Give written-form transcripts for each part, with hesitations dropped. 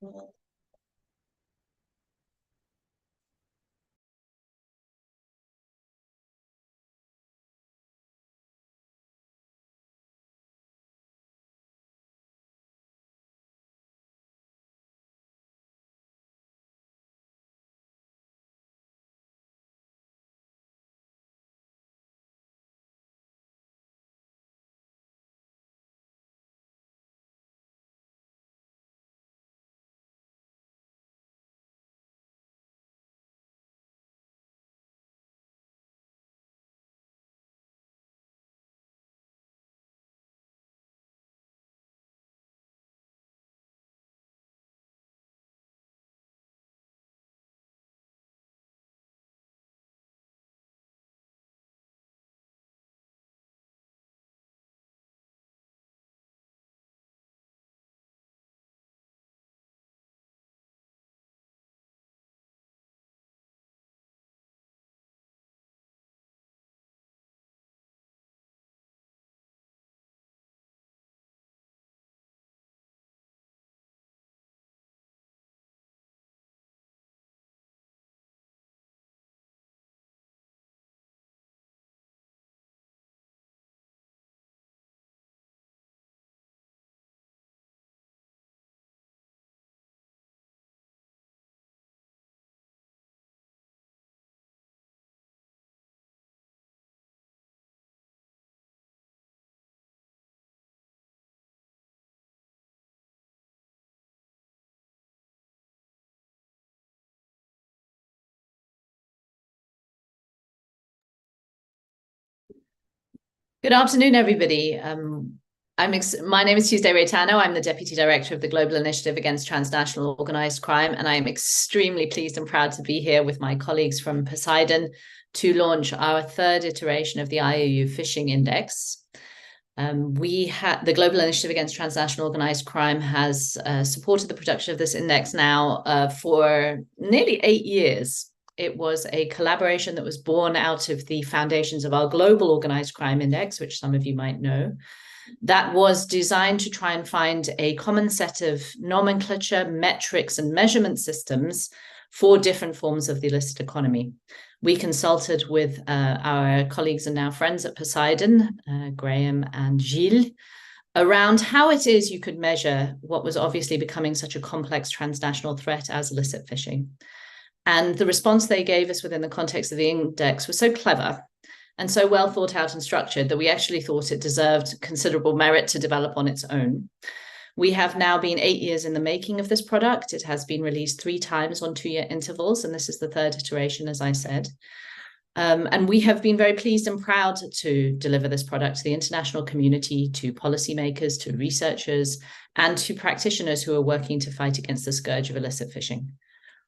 Good afternoon, everybody. My name is Tuesday Reitano. I'm the Deputy Director of the Global Initiative Against Transnational Organized Crime, and I am extremely pleased and proud to be here with my colleagues from Poseidon to launch our third iteration of the IUU Phishing Index. The Global Initiative Against Transnational Organized Crime has supported the production of this index now for nearly 8 years. It was a collaboration that was born out of the foundations of our Global Organized Crime Index, which some of you might know, that was designed to try and find a common set of nomenclature, metrics, and measurement systems for different forms of the illicit economy. We consulted with our colleagues and now friends at Poseidon, Graham and Gilles, around how it is you could measure what was obviously becoming such a complex transnational threat as illicit fishing. And the response they gave us within the context of the index was so clever and so well thought out and structured that we actually thought it deserved considerable merit to develop on its own. We have now been 8 years in the making of this product. It has been released 3 times on 2-year intervals, and this is the third iteration, as I said. And we have been very pleased and proud to deliver this product to the international community, to policymakers, to researchers, and to practitioners who are working to fight against the scourge of illicit fishing.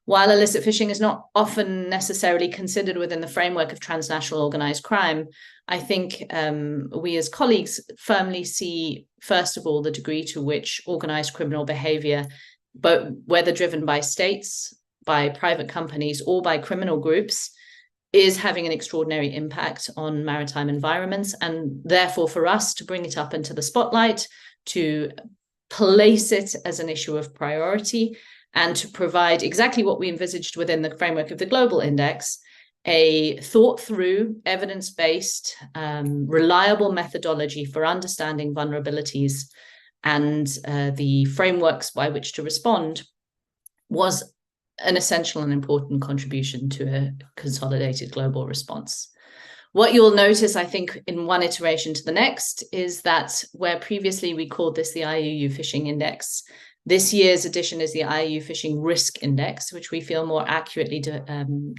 While illicit fishing is not often necessarily considered within the framework of transnational organized crime, I think we as colleagues firmly see, first of all, the degree to which organized criminal behavior, but whether driven by states, by private companies, or by criminal groups, is having an extraordinary impact on maritime environments. And therefore, for us to bring it up into the spotlight, to place it as an issue of priority, and to provide exactly what we envisaged within the framework of the Global Index, a thought-through, evidence-based, reliable methodology for understanding vulnerabilities and the frameworks by which to respond, was an essential and important contribution to a consolidated global response. What you'll notice, I think, in one iteration to the next is that where previously we called this the IUU Phishing Index, this year's edition is the IUU Phishing Risk Index, which we feel more accurately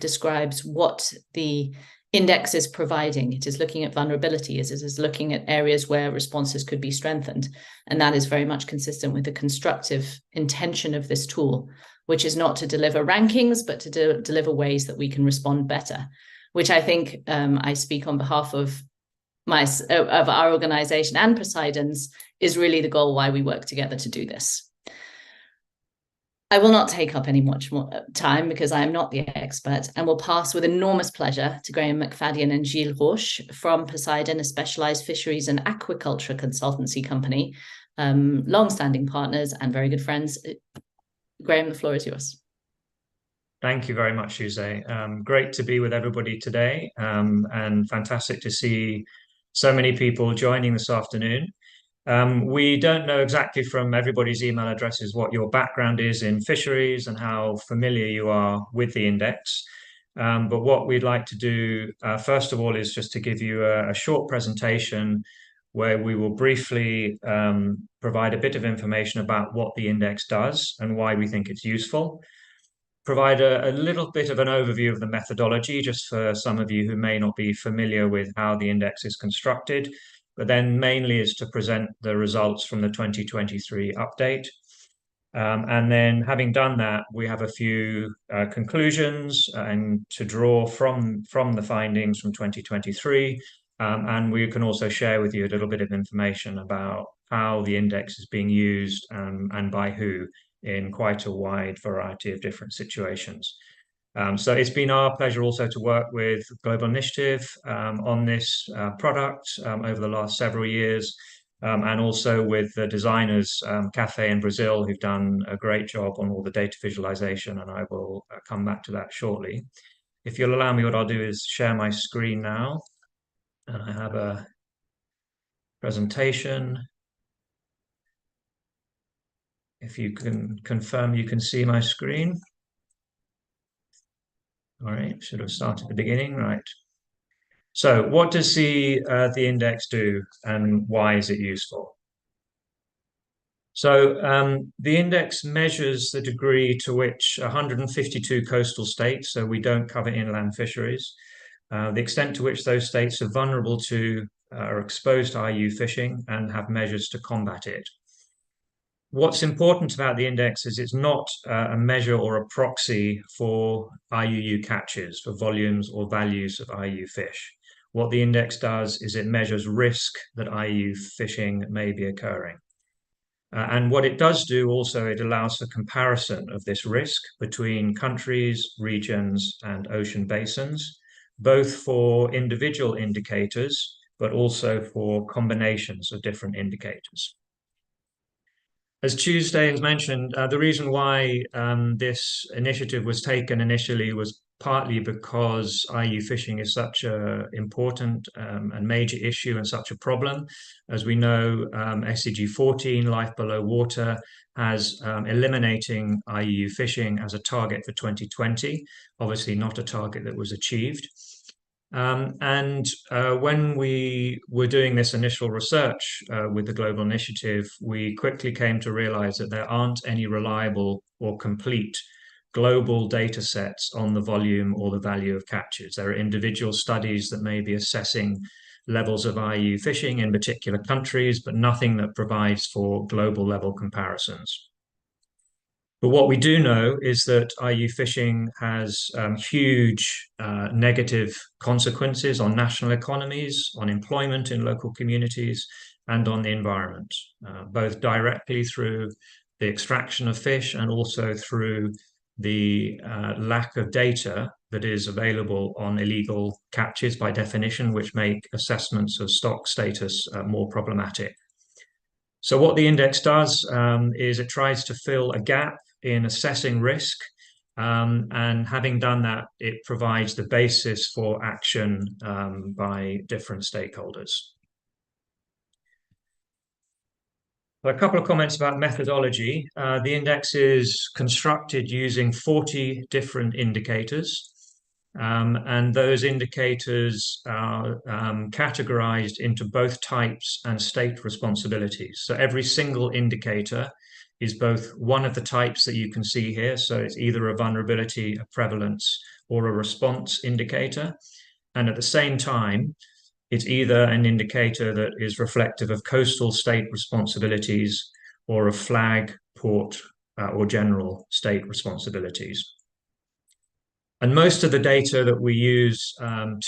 describes what the index is providing. It is looking at vulnerabilities. It is looking at areas where responses could be strengthened. And that is very much consistent with the constructive intention of this tool, which is not to deliver rankings, but to deliver ways that we can respond better, which I think I speak on behalf of our organization and Poseidon's, is really the goal why we work together to do this. I will not take up much more time because I am not the expert, and will pass with enormous pleasure to Graham McFadden and Gilles Roche from Poseidon, a specialized fisheries and aquaculture consultancy company, long-standing partners and very good friends. Graham, the floor is yours. Thank you very much, Jose. Great to be with everybody today, and fantastic to see so many people joining this afternoon. We don't know exactly from everybody's email addresses what your background is in fisheries and how familiar you are with the index. But what we'd like to do, first of all, is just to give you a short presentation where we will briefly provide a bit of information about what the index does and why we think it's useful, provide a little bit of an overview of the methodology, just for some of you who may not be familiar with how the index is constructed, but then mainly is to present the results from the 2023 update. And then having done that, we have a few conclusions and to draw from the findings from 2023. And we can also share with you a little bit of information about how the index is being used and by who in quite a wide variety of different situations. So it's been our pleasure also to work with Global Initiative on this product over the last several years, and also with the designers, Cafe in Brazil, who've done a great job on all the data visualization, and I will come back to that shortly. If you'll allow me, what I'll do is share my screen now, and I have a presentation. If you can confirm you can see my screen. All right, should have started at the beginning, right. So what does the index do and why is it useful? So the index measures the degree to which 152 coastal states, so we don't cover inland fisheries, the extent to which those states are vulnerable to are exposed to IUU fishing and have measures to combat it. What's important about the index is it's not a measure or a proxy for IUU catches, for volumes or values of IUU fish. What the index does is it measures risk that IUU fishing may be occurring. And what it does do also, it allows for comparison of this risk between countries, regions, and ocean basins, both for individual indicators, but also for combinations of different indicators. As Tuesday has mentioned, the reason why this initiative was taken initially was partly because IUU fishing is such an important and major issue and such a problem. As we know, SDG 14, Life Below Water, has eliminating IUU fishing as a target for 2020, obviously not a target that was achieved. When we were doing this initial research with the Global Initiative, we quickly came to realize that there aren't any reliable or complete global data sets on the volume or the value of catches. There are individual studies that may be assessing levels of IUU fishing in particular countries, but nothing that provides for global level comparisons. But what we do know is that IUU fishing has huge negative consequences on national economies, on employment in local communities, and on the environment, both directly through the extraction of fish and also through the lack of data that is available on illegal catches by definition, which make assessments of stock status more problematic. So what the index does is it tries to fill a gap in assessing risk, and having done that, it provides the basis for action by different stakeholders. A couple of comments about methodology. The index is constructed using 40 different indicators. And those indicators are categorized into both types and state responsibilities. So every single indicator is both one of the types that you can see here. So it's either a vulnerability, a prevalence, or a response indicator. And at the same time, it's either an indicator that is reflective of coastal state responsibilities or of flag, port, or general state responsibilities. And most of the data that we use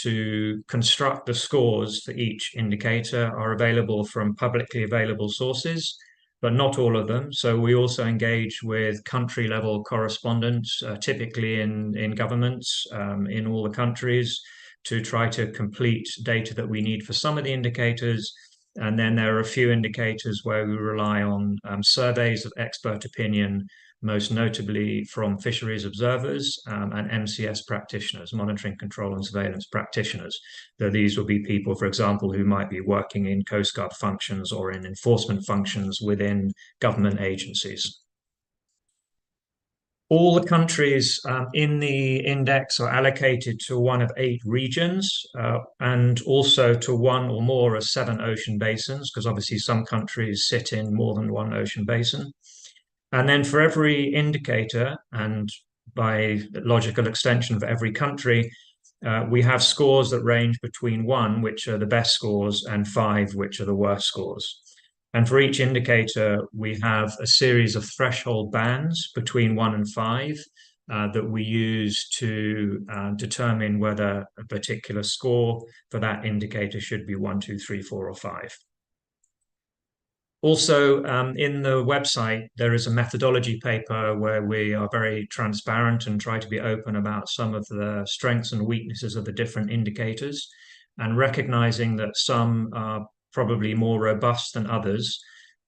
to construct the scores for each indicator are available from publicly available sources, but not all of them. So we also engage with country level correspondents, typically in governments in all the countries, to try to complete data that we need for some of the indicators. And then there are a few indicators where we rely on surveys of expert opinion most notably from fisheries observers and MCS practitioners, monitoring, control and surveillance practitioners. So these will be people, for example, who might be working in Coast Guard functions or in enforcement functions within government agencies. All the countries in the index are allocated to one of 8 regions and also to one or more of 7 ocean basins, because obviously some countries sit in more than one ocean basin. And then for every indicator, and by logical extension for every country, we have scores that range between 1, which are the best scores, and 5, which are the worst scores. And for each indicator, we have a series of threshold bands between 1 and 5 that we use to determine whether a particular score for that indicator should be 1, 2, 3, 4, or 5. Also, in the website, there is a methodology paper where we are very transparent and try to be open about some of the strengths and weaknesses of the different indicators, and recognizing that some are probably more robust than others.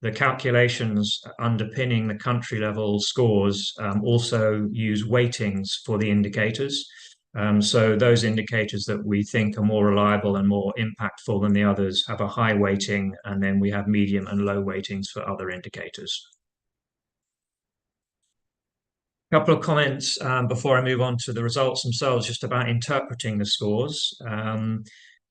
The calculations underpinning the country level scores also use weightings for the indicators. So those indicators that we think are more reliable and more impactful than the others have a high weighting, and then we have medium and low weightings for other indicators. A couple of comments before I move on to the results themselves, just about interpreting the scores.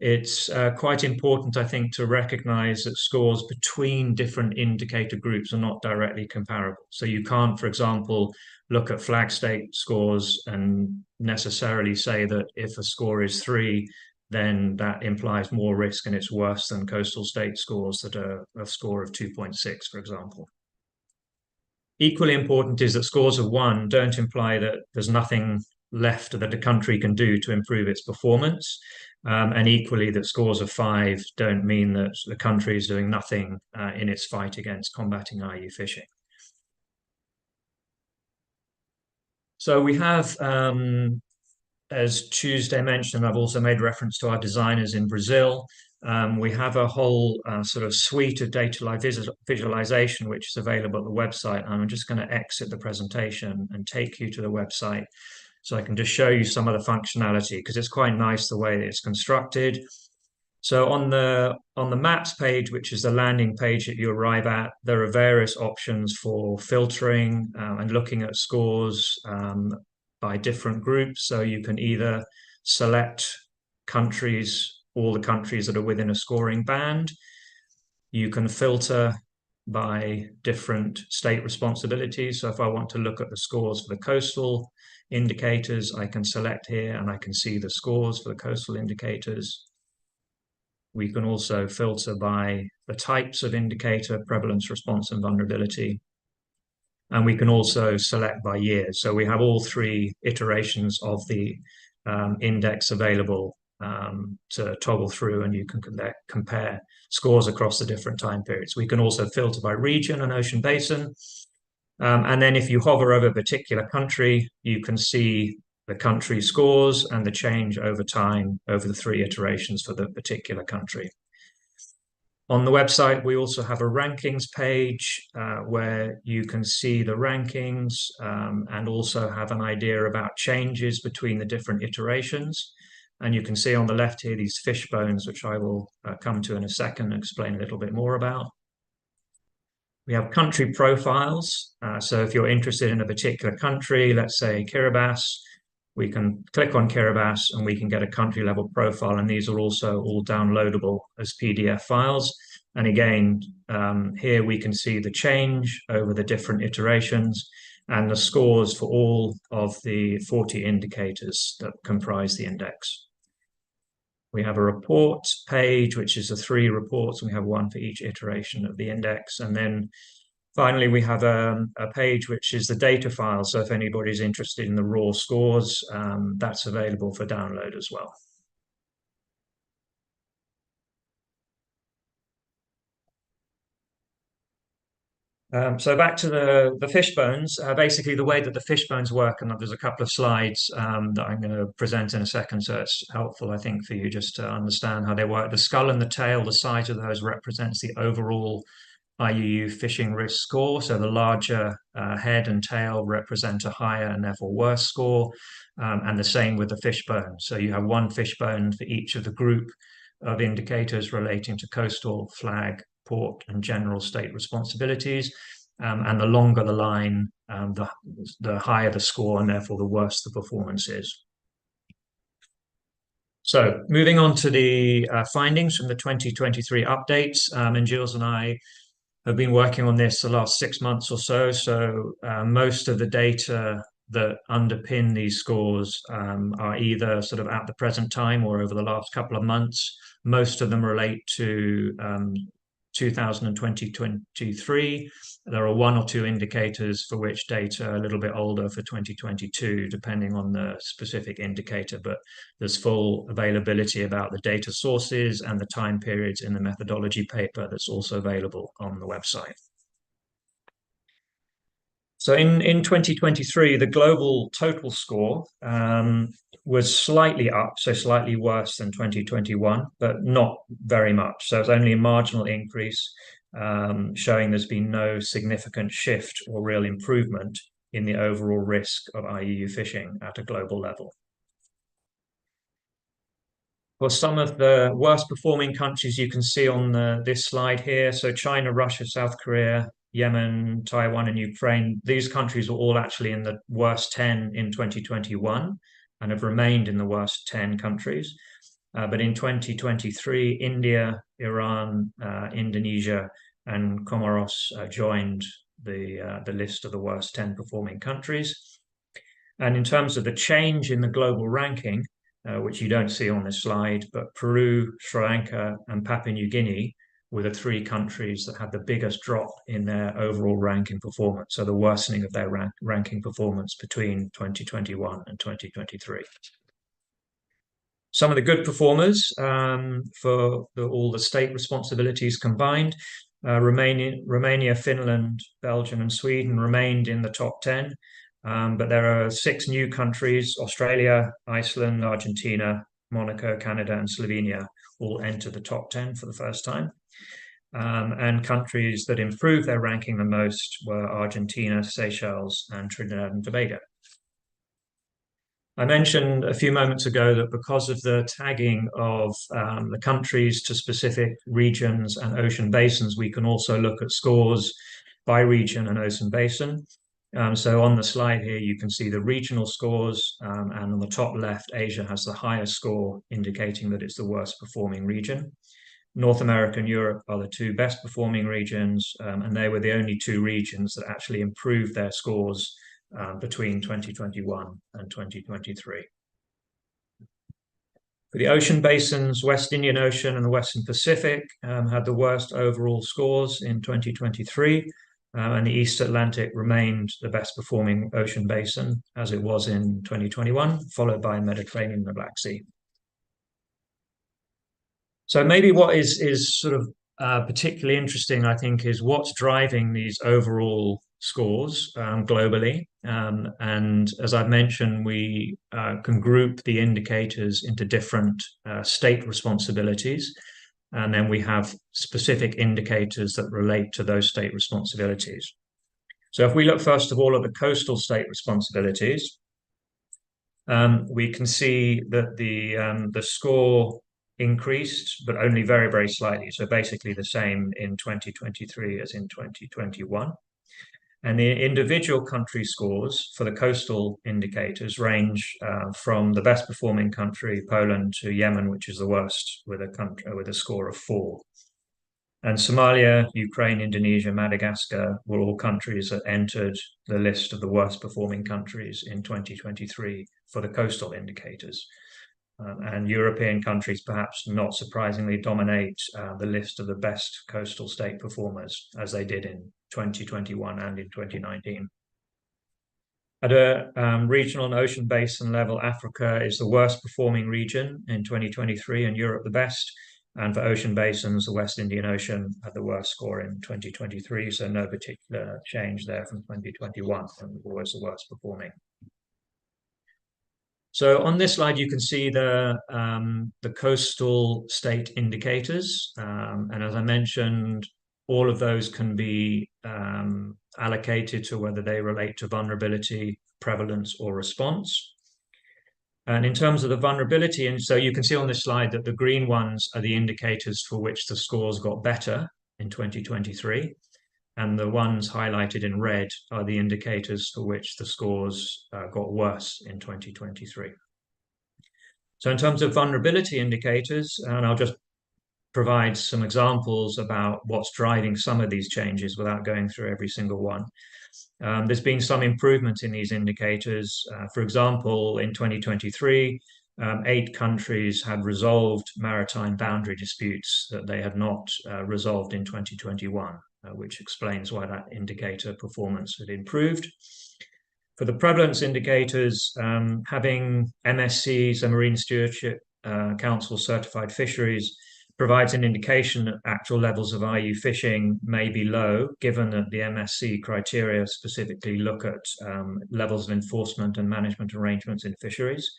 It's quite important, I think, to recognize that scores between different indicator groups are not directly comparable. So you can't, for example, look at flag state scores and necessarily say that if a score is 3, then that implies more risk and it's worse than coastal state scores that are a score of 2.6, for example. Equally important is that scores of 1 don't imply that there's nothing left that a country can do to improve its performance. And equally, that scores of 5 don't mean that the country is doing nothing in its fight against combating IUU fishing. So we have, as Tuesday mentioned, I've also made reference to our designers in Brazil. We have a whole sort of suite of data visualization, which is available at the website. And I'm just going to exit the presentation and take you to the website so I can just show you some of the functionality, because it's quite nice the way that it's constructed. So on the maps page, which is the landing page that you arrive at, there are various options for filtering and looking at scores by different groups. So you can either select countries, all the countries that are within a scoring band. You can filter by different state responsibilities. So if I want to look at the scores for the coastal indicators, I can select here and I can see the scores for the coastal indicators. We can also filter by the types of indicator, prevalence, response, and vulnerability. And we can also select by year. So we have all 3 iterations of the index available to toggle through, and you can compare scores across the different time periods. We can also filter by region and ocean basin. And then if you hover over a particular country, you can see the country scores and the change over time over the 3 iterations for the particular country. On the website, we also have a rankings page where you can see the rankings and also have an idea about changes between the different iterations. And you can see on the left here these fishbones, which I will come to in a second and explain a little bit more about. We have country profiles. So if you're interested in a particular country, let's say Kiribati, we can click on Kiribati and we can get a country level profile. And these are also all downloadable as PDF files. And again, here we can see the change over the different iterations and the scores for all of the 40 indicators that comprise the index. We have a report page, which is the 3 reports, and we have 1 for each iteration of the index. And then finally, we have a page which is the data file. So if anybody's interested in the raw scores, that's available for download as well. So back to the fishbones. Basically, the way that the fishbones work, and there's a couple of slides that I'm going to present in a second, so it's helpful, I think, for you just to understand how they work. The skull and the tail, the size of those represents the overall IUU fishing risk score. So the larger head and tail represent a higher and therefore worse score, and the same with the fishbone. So you have one fishbone for each of the group of indicators relating to coastal, flag, port, and general state responsibilities. And the longer the line, the higher the score, and therefore the worse the performance is. So moving on to the findings from the 2023 updates, and Gilles and I have been working on this the last 6 months or so. So most of the data that underpin these scores are either sort of at the present time or over the last couple of months. Most of them relate to 2023. There are one or two indicators for which data are a little bit older for 2022, depending on the specific indicator, but there's full availability about the data sources and the time periods in the methodology paper that's also available on the website. So in 2023, the global total score was slightly up, so slightly worse than 2021, but not very much. So it's only a marginal increase, showing there's been no significant shift or real improvement in the overall risk of IUU fishing at a global level. For some of the worst performing countries you can see on this slide here, so China, Russia, South Korea, Yemen, Taiwan, and Ukraine, these countries were all actually in the worst 10 in 2021 and have remained in the worst 10 countries. But in 2023, India, Iran, Indonesia, and Comoros joined the list of the worst 10 performing countries. And in terms of the change in the global ranking, which you don't see on this slide, but Peru, Sri Lanka, and Papua New Guinea were the three countries that had the biggest drop in their overall ranking performance, so the worsening of their ranking performance between 2021 and 2023. Some of the good performers for all the state responsibilities combined, Romania, Finland, Belgium, and Sweden remained in the top 10. But there are 6 new countries: Australia, Iceland, Argentina, Monaco, Canada, and Slovenia all entered the top 10 for the first time. And countries that improved their ranking the most were Argentina, Seychelles, and Trinidad and Tobago. I mentioned a few moments ago that because of the tagging of the countries to specific regions and ocean basins, we can also look at scores by region and ocean basin. So on the slide here, you can see the regional scores, and on the top left, Asia has the highest score, indicating that it's the worst performing region. North America and Europe are the 2 best performing regions, and they were the only 2 regions that actually improved their scores between 2021 and 2023. For the ocean basins, West Indian Ocean and the Western Pacific had the worst overall scores in 2023. And the East Atlantic remained the best performing ocean basin, as it was in 2021, followed by Mediterranean and the Black Sea. So maybe what is sort of particularly interesting, I think, is what's driving these overall scores globally. And as I've mentioned, we can group the indicators into different state responsibilities. And then we have specific indicators that relate to those state responsibilities. So if we look first of all at the coastal state responsibilities, we can see that the score increased, but only very, very slightly. So basically the same in 2023 as in 2021. And the individual country scores for the coastal indicators range from the best performing country, Poland, to Yemen, which is the worst, with a score of 4. And Somalia, Ukraine, Indonesia, Madagascar were all countries that entered the list of the worst performing countries in 2023 for the coastal indicators. And European countries, perhaps not surprisingly, dominate the list of the best coastal state performers, as they did in 2021 and in 2019. At a regional and ocean basin level, Africa is the worst performing region in 2023 and Europe the best. And for ocean basins, the West Indian Ocean had the worst score in 2023, so no particular change there from 2021, and always the worst performing. So on this slide, you can see the coastal state indicators. And as I mentioned, all of those can be allocated to whether they relate to vulnerability, prevalence, or response. And in terms of the vulnerability, and so you can see on this slide that the green ones are the indicators for which the scores got better in 2023. And the ones highlighted in red are the indicators for which the scores got worse in 2023. So in terms of vulnerability indicators, and I'll just provide some examples about what's driving some of these changes without going through every single one. There's been some improvement in these indicators. For example, in 2023, 8 countries had resolved maritime boundary disputes that they had not resolved in 2021, which explains why that indicator performance had improved. For the prevalence indicators, having MSCs, a Marine Stewardship Council certified fisheries, provides an indication that actual levels of IUU fishing may be low, given that the MSC criteria specifically look at levels of enforcement and management arrangements in fisheries.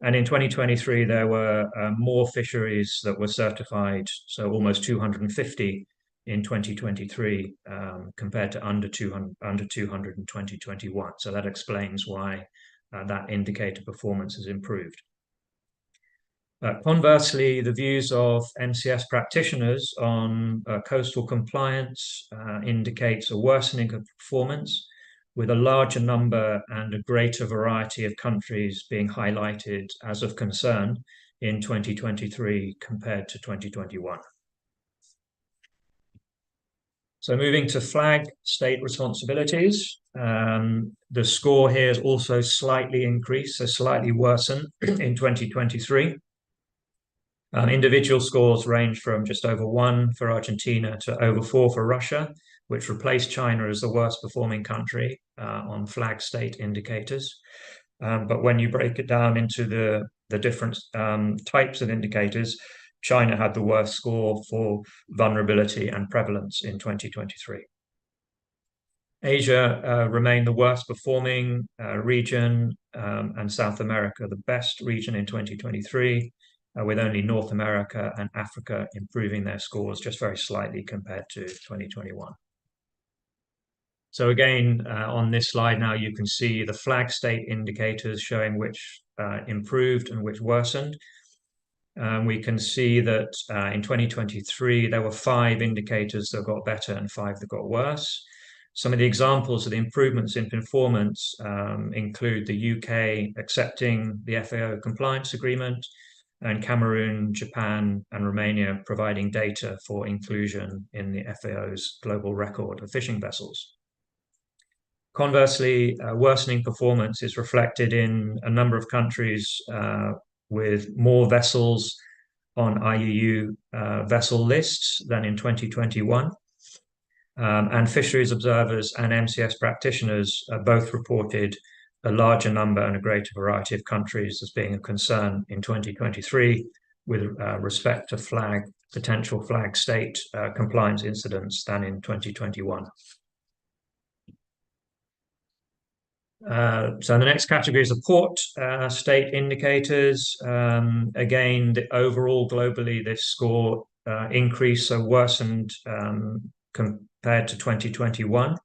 And in 2023, there were more fisheries that were certified, so almost 250 in 2023 compared to under 200 in 2021. So that explains why that indicator performance has improved. Conversely, the views of MCS practitioners on coastal compliance indicates a worsening of performance, with a larger number and a greater variety of countries being highlighted as of concern in 2023 compared to 2021. So moving to flag state responsibilities, the score here is also slightly increased, so slightly worsened in 2023. Individual scores range from just over 1 for Argentina to over 4 for Russia, which replaced China as the worst performing country on flag state indicators. But when you break it down into the different types of indicators, China had the worst score for vulnerability and prevalence in 2023. Asia remained the worst performing region, and South America the best region in 2023, with only North America and Africa improving their scores just very slightly compared to 2021. So again, on this slide now, you can see the flag state indicators showing which improved and which worsened. We can see that in 2023, there were 5 indicators that got better and 5 that got worse. Some of the examples of the improvements in performance include the UK accepting the FAO compliance agreement, and Cameroon, Japan, and Romania providing data for inclusion in the FAO's global record of fishing vessels. Conversely, worsening performance is reflected in a number of countries with more vessels on IUU vessel lists than in 2021. And fisheries observers and MCS practitioners both reported a larger number and a greater variety of countries as being a concern in 2023 with respect to potential flag state compliance incidents than in 2021. So the next category is the port state indicators. Again, overall globally, this score increased, so worsened compared to 2021.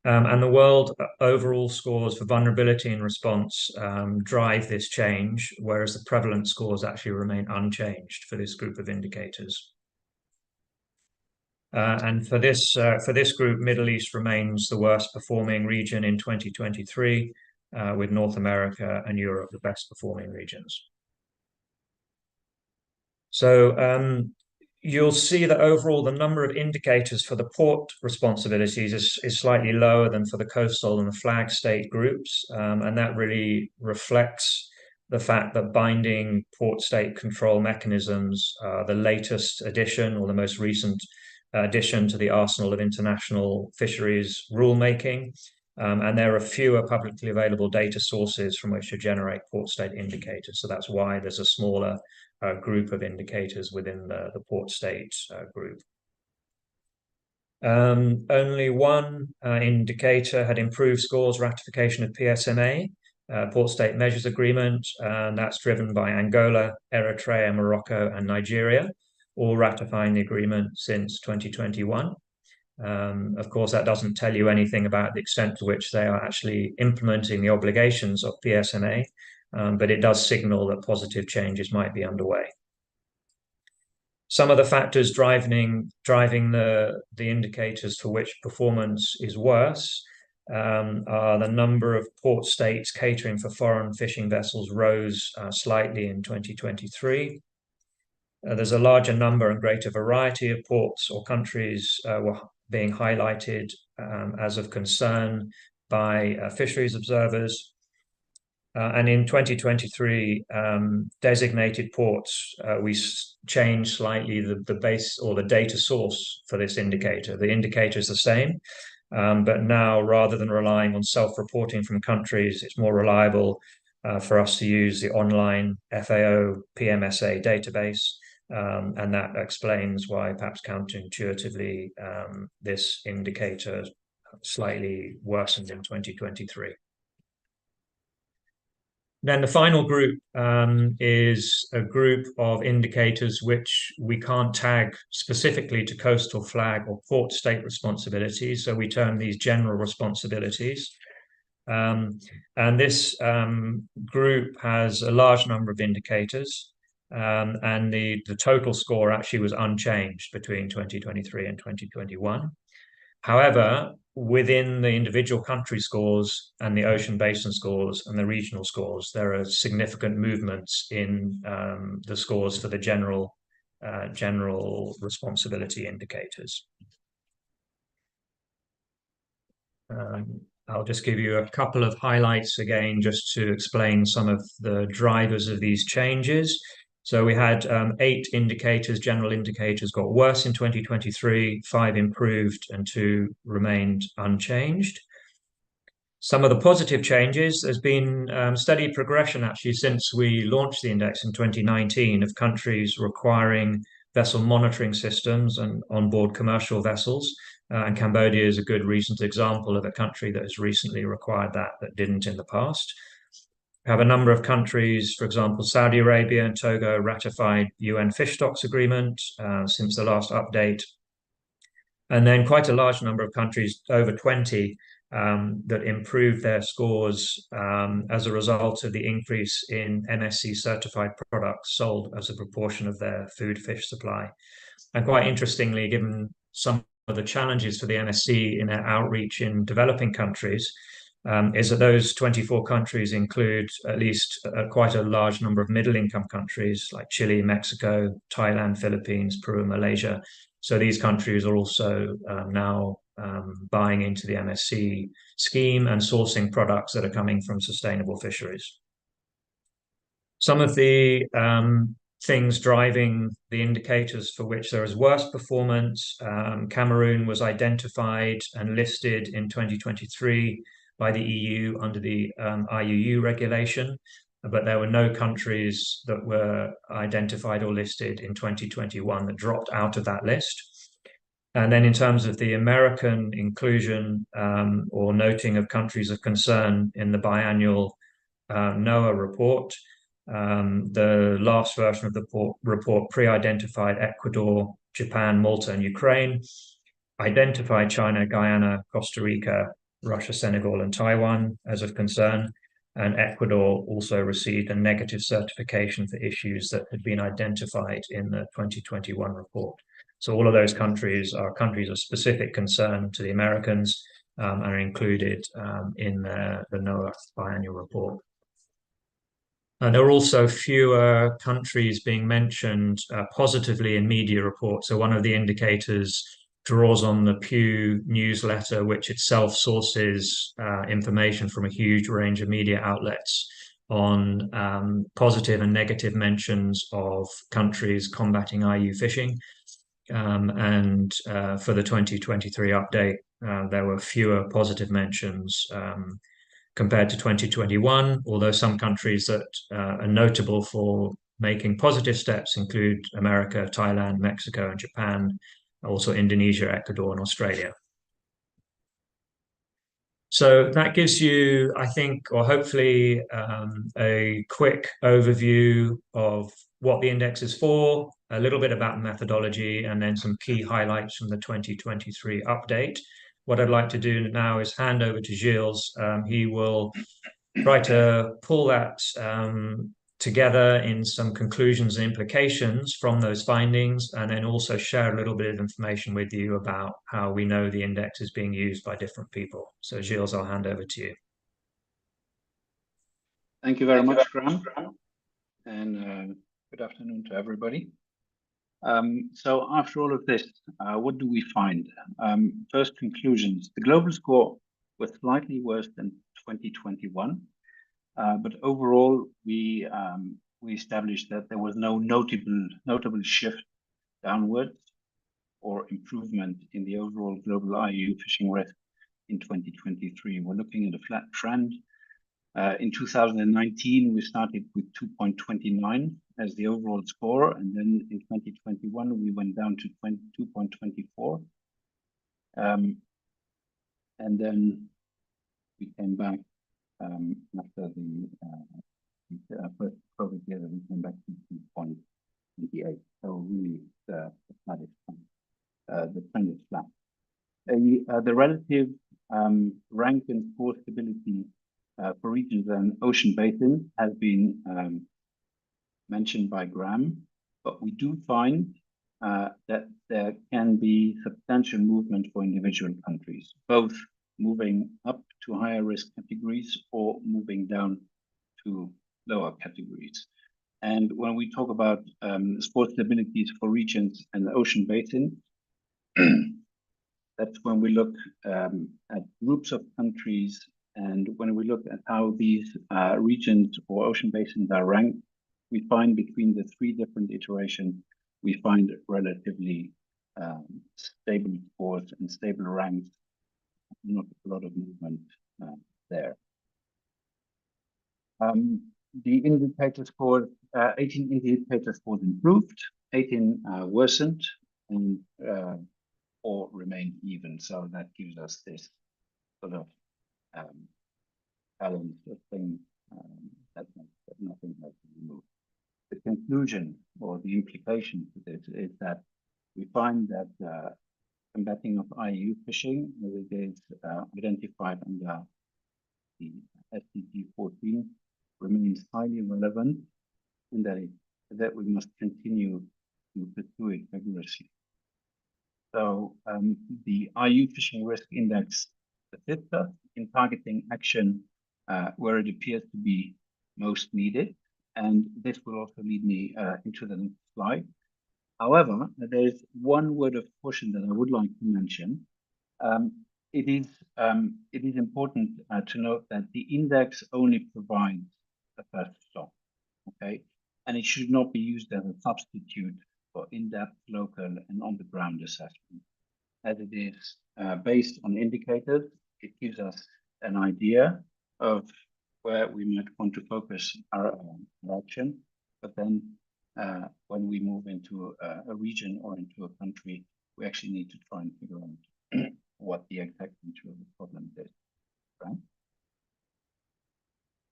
And the world overall scores for vulnerability and response drive this change, whereas the prevalence scores actually remain unchanged for this group of indicators. And for this group, Middle East remains the worst performing region in 2023, with North America and Europe the best performing regions. So you'll see that overall the number of indicators for the port responsibilities is slightly lower than for the coastal and the flag state groups, and that really reflects the fact that binding port state control mechanisms are the latest addition or the most recent addition to the arsenal of international fisheries rulemaking, and there are fewer publicly available data sources from which to generate port state indicators. So that's why there's a smaller group of indicators within the port state group. Only one indicator had improved scores ratification of PSMA, Port State Measures Agreement, and that's driven by Angola, Eritrea, Morocco, and Nigeria. or ratifying the agreement since 2021. Of course, that doesn't tell you anything about the extent to which they are actually implementing the obligations of PSMA, but it does signal that positive changes might be underway. Some of the factors driving the indicators for which performance is worse are the number of port states catering for foreign fishing vessels rose slightly in 2023. There's a larger number and greater variety of ports or countries were being highlighted as of concern by fisheries observers. And in 2023, designated ports, we changed slightly the base or the data source for this indicator. The indicator is the same, but now rather than relying on self-reporting from countries, it's more reliable for us to use the online FAO PMSA database. And that explains why, perhaps counterintuitively, this indicator slightly worsened in 2023. Then the final group is a group of indicators which we can't tag specifically to coastal flag or port state responsibilities. So we term these general responsibilities. And this group has a large number of indicators. And the total score actually was unchanged between 2023 and 2021. However, within the individual country scores and the ocean basin scores and the regional scores, there are significant movements in the scores for the general responsibility indicators. I'll just give you a couple of highlights again, just to explain some of the drivers of these changes. So we had 8 indicators, general indicators, got worse in 2023, 5 improved, and 2 remained unchanged. Some of the positive changes, there's been steady progression actually since we launched the index in 2019 of countries requiring vessel monitoring systems and onboard commercial vessels. And Cambodia is a good recent example of a country that has recently required that didn't in the past. We have a number of countries, for example, Saudi Arabia and Togo ratified UN Fish-TOC agreement since the last update. And then quite a large number of countries, over 20, that improved their scores as a result of the increase in MSC certified products sold as a proportion of their food fish supply. And quite interestingly, given some of the challenges for the MSC in their outreach in developing countries, is that those 24 countries include at least quite a large number of middle-income countries like Chile, Mexico, Thailand, Philippines, Peru, and Malaysia. So these countries are also now buying into the MSC scheme and sourcing products that are coming from sustainable fisheries. Some of the things driving the indicators for which there is worse performance, Cameroon was identified and listed in 2023 by the EU under the IUU Regulation, but there were no countries that were identified or listed in 2021 that dropped out of that list. And then in terms of the American inclusion or noting of countries of concern in the biannual NOAA report, the last version of the report pre-identified Ecuador, Japan, Malta, and Ukraine, identified China, Guyana, Costa Rica, Russia, Senegal, and Taiwan as of concern, and Ecuador also received a negative certification for issues that had been identified in the 2021 report. So all of those countries are countries of specific concern to the Americans and are included in the NOAA biannual report. There are also fewer countries being mentioned positively in media reports. So one of the indicators draws on the Pew newsletter, which itself sources information from a huge range of media outlets on positive and negative mentions of countries combating IUU fishing. And for the 2023 update, there were fewer positive mentions compared to 2021, although some countries that are notable for making positive steps include America, Thailand, Mexico, and Japan, also Indonesia, Ecuador, and Australia. So that gives you, I think, or hopefully, a quick overview of what the index is for, a little bit about methodology, and then some key highlights from the 2023 update. What I'd like to do now is hand over to Gilles. He will try to pull that together in some conclusions and implications from those findings, and then also share a little bit of information with you about how we know the index is being used by different people. So Gilles, I'll hand over to you. Thank you very much, Graham, and good afternoon to everybody. So after all of this, what do we find? First conclusions. The global score was slightly worse than 2021, but overall we established that there was no notable shift downwards or improvement in the overall global IUU fishing risk in 2023. We're looking at a flat trend. In 2019, we started with 2.29 as the overall score, and then in 2021 we went down to 2.24, and then we came back after the first COVID year. We came back to 2.28. So really, the trend is flat. The relative rank and score stability for regions and ocean basins has been mentioned by Graham, but we do find that there can be substantial movement for individual countries, both moving up to higher risk categories or moving down to lower categories. And when we talk about score stabilities for regions and the ocean basin, that's when we look at groups of countries, and when we look at how these regions or ocean basins are ranked, we find between the three different iterations, we find relatively stable scores and stable ranks, not a lot of movement there. The indicator scores, 18 indicator scores improved, 18 worsened, and or remained even. So that gives us this sort of balance of things that nothing has been moved. The conclusion or the implication to this is that we find that combating of IUU fishing, as it is identified under the SDG 14, remains highly relevant, and that we must continue to pursue it vigorously. So the IUU Fishing Risk Index assists us in targeting action where it appears to be most needed, and this will also lead me into the next slide. However, there is one word of caution that I would like to mention. It is important to note that the index only provides a first stop, okay? And it should not be used as a substitute for in-depth local and on-the-ground assessment. As it is based on indicators, it gives us an idea of where we might want to focus our action. But then when we move into a region or into a country, we actually need to try and figure out what the exact nature of the problem is, right?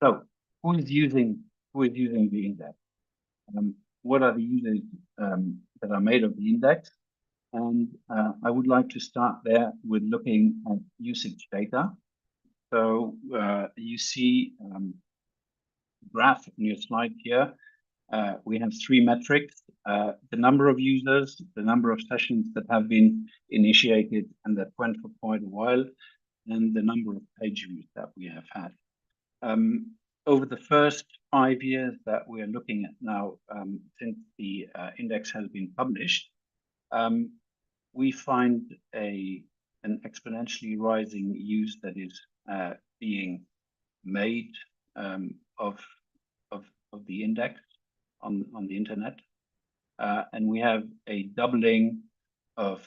So who is using the index? What are the users that are made of the index? And I would like to start there with looking at usage data. So you see the graph in your slide here. We have three metrics: the number of users, the number of sessions that have been initiated and that went for quite a while, and the number of page views that we have had. Over the first 5 years that we're looking at now, since the index has been published, we find an exponentially rising use that is being made of the index on the internet, and we have a doubling of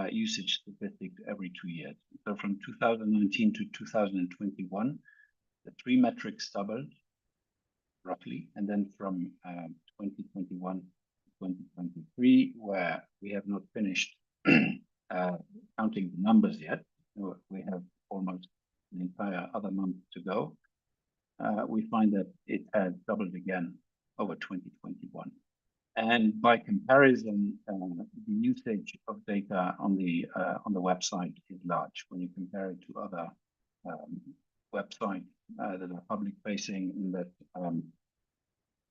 usage statistics every 2 years. So from 2019 to 2021, the three metrics doubled roughly, and then from 2021 to 2023, where we have not finished counting the numbers yet, we have almost an entire other month to go, we find that it has doubled again over 2021. And by comparison, the usage of data on the website is large when you compare it to other websites that are public-facing and that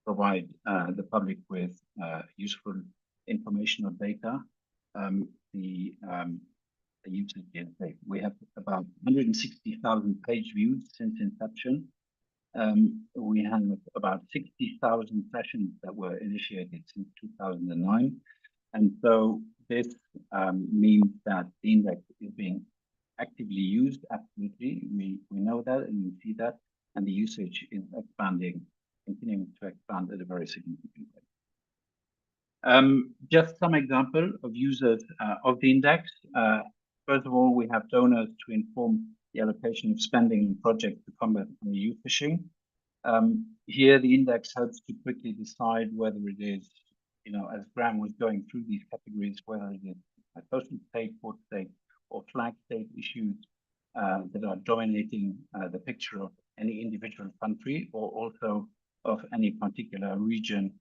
provide the public with useful information or data. The usage is big. We have about 160,000 page views since inception. We have about 60,000 sessions that were initiated since 2009. And so this means that the index is being actively used, absolutely. We know that and we see that, and the usage is expanding, continuing to expand at a very significant rate. Just some example of users of the index. First of all, we have donors to inform the allocation of spending in projects to combat IUU phishing. Here, the index helps to quickly decide whether it is, as Graham was going through these categories, whether it is a coastal state, port state, or flag state issues that are dominating the picture of any individual country, or also of any particular region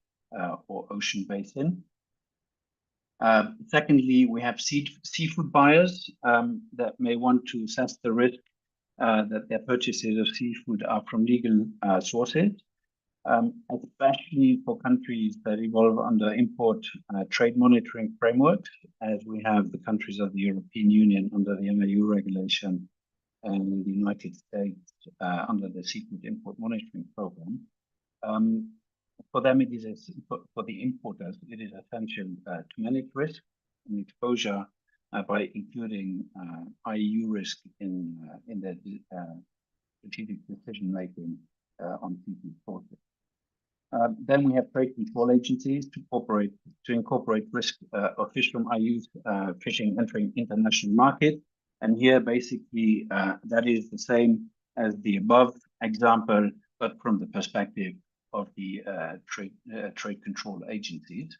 or ocean basin. Secondly, we have seafood buyers that may want to assess the risk that their purchases of seafood are from legal sources, especially for countries that evolve under import trade monitoring frameworks, as we have the countries of the European Union under the IUU Regulation and the United States under the Seafood Import Monitoring Program. For them, it is for the importers, it is essential to manage risk and exposure by including IUU risk in their strategic decision making on seafood sources. Then we have trade control agencies to incorporate risk of fish from IUU fishing entering international market. And here, basically, that is the same as the above example, but from the perspective of the trade control agencies,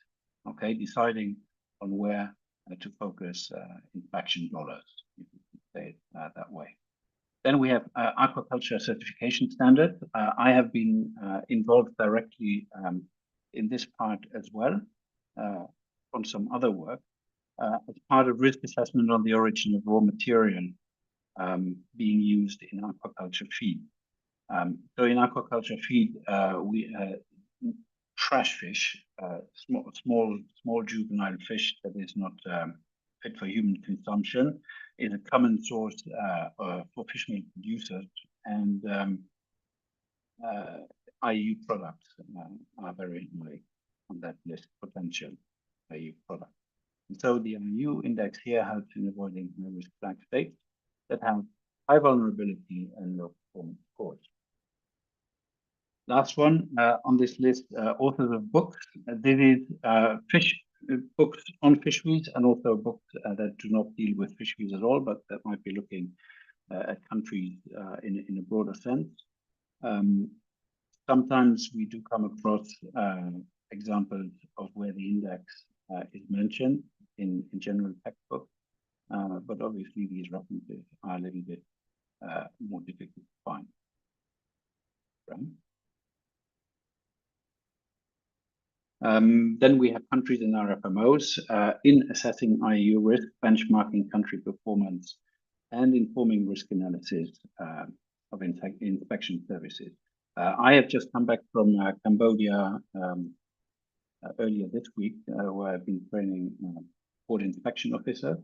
okay, deciding on where to focus inspection dollars, if you could say it that way. Then we have aquaculture certification standards. I have been involved directly in this part as well on some other work as part of risk assessment on the origin of raw material being used in aquaculture feed. So in aquaculture feed, we trash fish, small juvenile fish that is not fit for human consumption, is a common source for fish meal producers, and IUU products are very high on that list, potential IUU products. And so the IUU index here helps in avoiding high-risk flag states that have high vulnerability and low performance scores. Last one on this list, authors of books. This is books on fisheries and also books that do not deal with fisheries at all, but that might be looking at countries in a broader sense. Sometimes we do come across examples of where the index is mentioned in general textbooks, but obviously these references are a little bit more difficult to find. Right? Then we have countries in RFMOs in assessing IUU risk, benchmarking country performance, and informing risk analysis of inspection services. I have just come back from Cambodia earlier this week, where I've been training port inspection officers.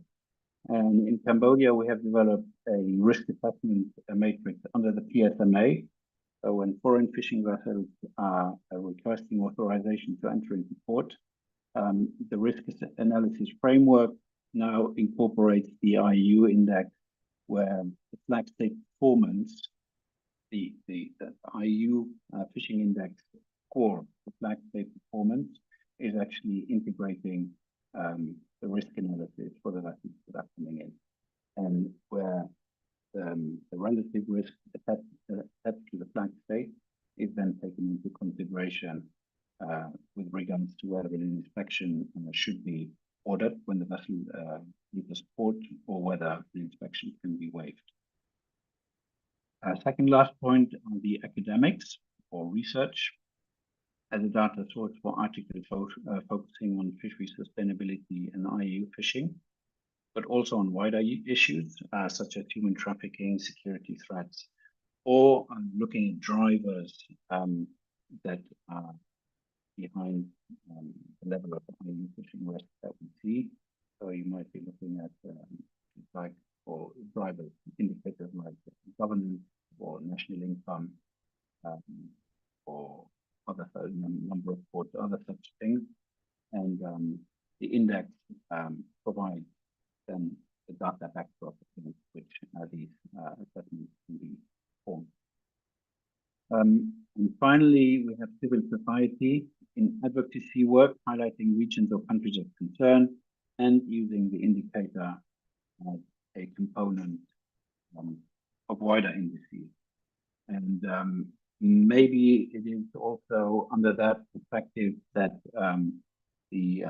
And in Cambodia, we have developed a risk assessment matrix under the PSMA. So when foreign fishing vessels are requesting authorization to enter into port, the risk analysis framework now incorporates the IUU index, where the flag state performance, the IUU fishing index score for flag state performance is actually integrating the risk analysis for the vessels that are coming in, and where the relative risk attached to the flag state is then taken into consideration with regards to whether an inspection should be ordered when the vessel leaves port, or whether the inspection can be waived. Second last point on the academics or research. as a data source for articles focusing on fishery sustainability and IUU fishing, but also on wider issues such as human trafficking, security threats, or looking at drivers that are behind the level of IUU fishing risk that we see. So you might be looking at or drivers, indicators like governance or national income, or other number of ports, other such things. And the index provides then the data backdrop in which these assessments can be formed. And finally, we have civil society in advocacy work, highlighting regions or countries of concern and using the indicator as a component of wider indices. And maybe it is also under that perspective that the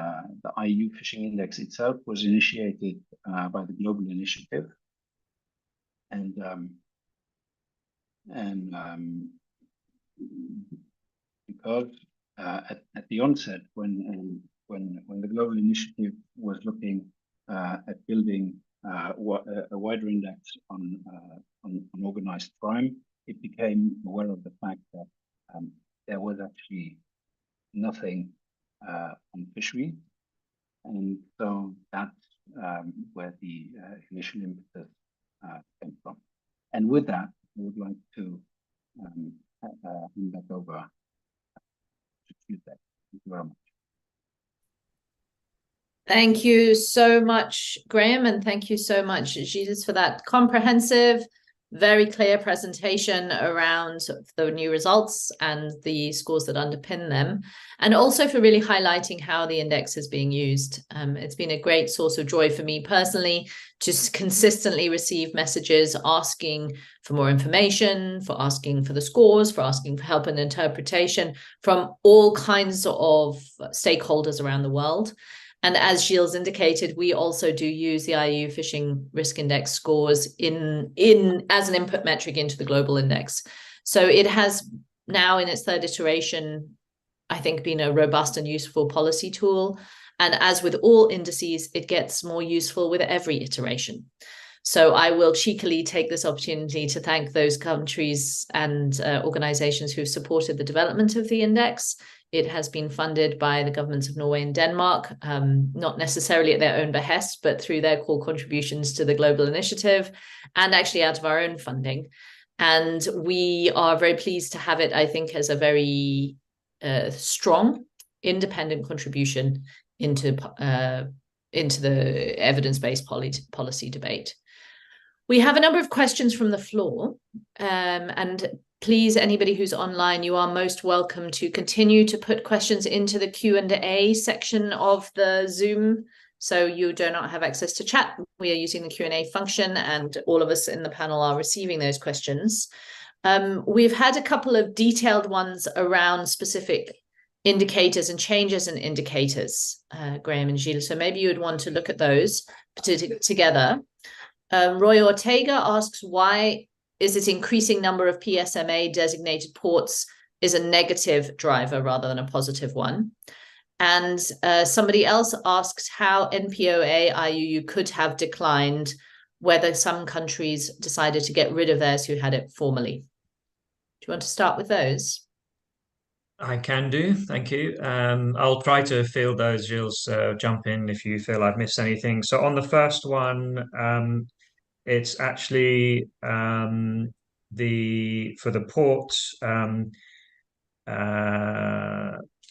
IUU Fishing Index itself was initiated by the Global Initiative, and because at the onset, when the Global Initiative was looking at building a wider index on organized crime, it became aware of the fact that there was actually nothing on fishery, and so that's where the initial impetus came from. And with that, I would like to hand back over to Tuesday. Thank you very much. Thank you so much, Graham, and thank you so much, Jesus, for that comprehensive, very clear presentation around the new results and the scores that underpin them, and also for really highlighting how the index is being used. It's been a great source of joy for me personally to consistently receive messages asking for more information, for asking for the scores, for asking for help and interpretation from all kinds of stakeholders around the world. And as Gilles indicated, we also do use the IUU Fishing Risk Index scores as an input metric into the global index. So it has now, in its third iteration, I think, been a robust and useful policy tool. And as with all indices, it gets more useful with every iteration. So I will cheekily take this opportunity to thank those countries and organizations who've supported the development of the index. It has been funded by the governments of Norway and Denmark, not necessarily at their own behest, but through their core contributions to the global initiative, and actually out of our own funding. And we are very pleased to have it, I think, as a very strong, independent contribution into the evidence-based policy debate. We have a number of questions from the floor, and please, anybody who's online, you are most welcome to continue to put questions into the Q&A section of the Zoom. So you do not have access to chat. We are using the Q&A function, and all of us in the panel are receiving those questions. We've had a couple of detailed ones around specific indicators and changes in indicators, Graham and Gilles. So maybe you would want to look at those together. Roy Ortega asks, why is it increasing number of PSMA designated ports is a negative driver rather than a positive one? And somebody else asks how NPOA IUU could have declined, whether some countries decided to get rid of theirs who had it formerly. Do you want to start with those? I can do, thank you. I'll try to field those, Gilles, jump in if you feel I've missed anything. So on the first one, it's actually for the port,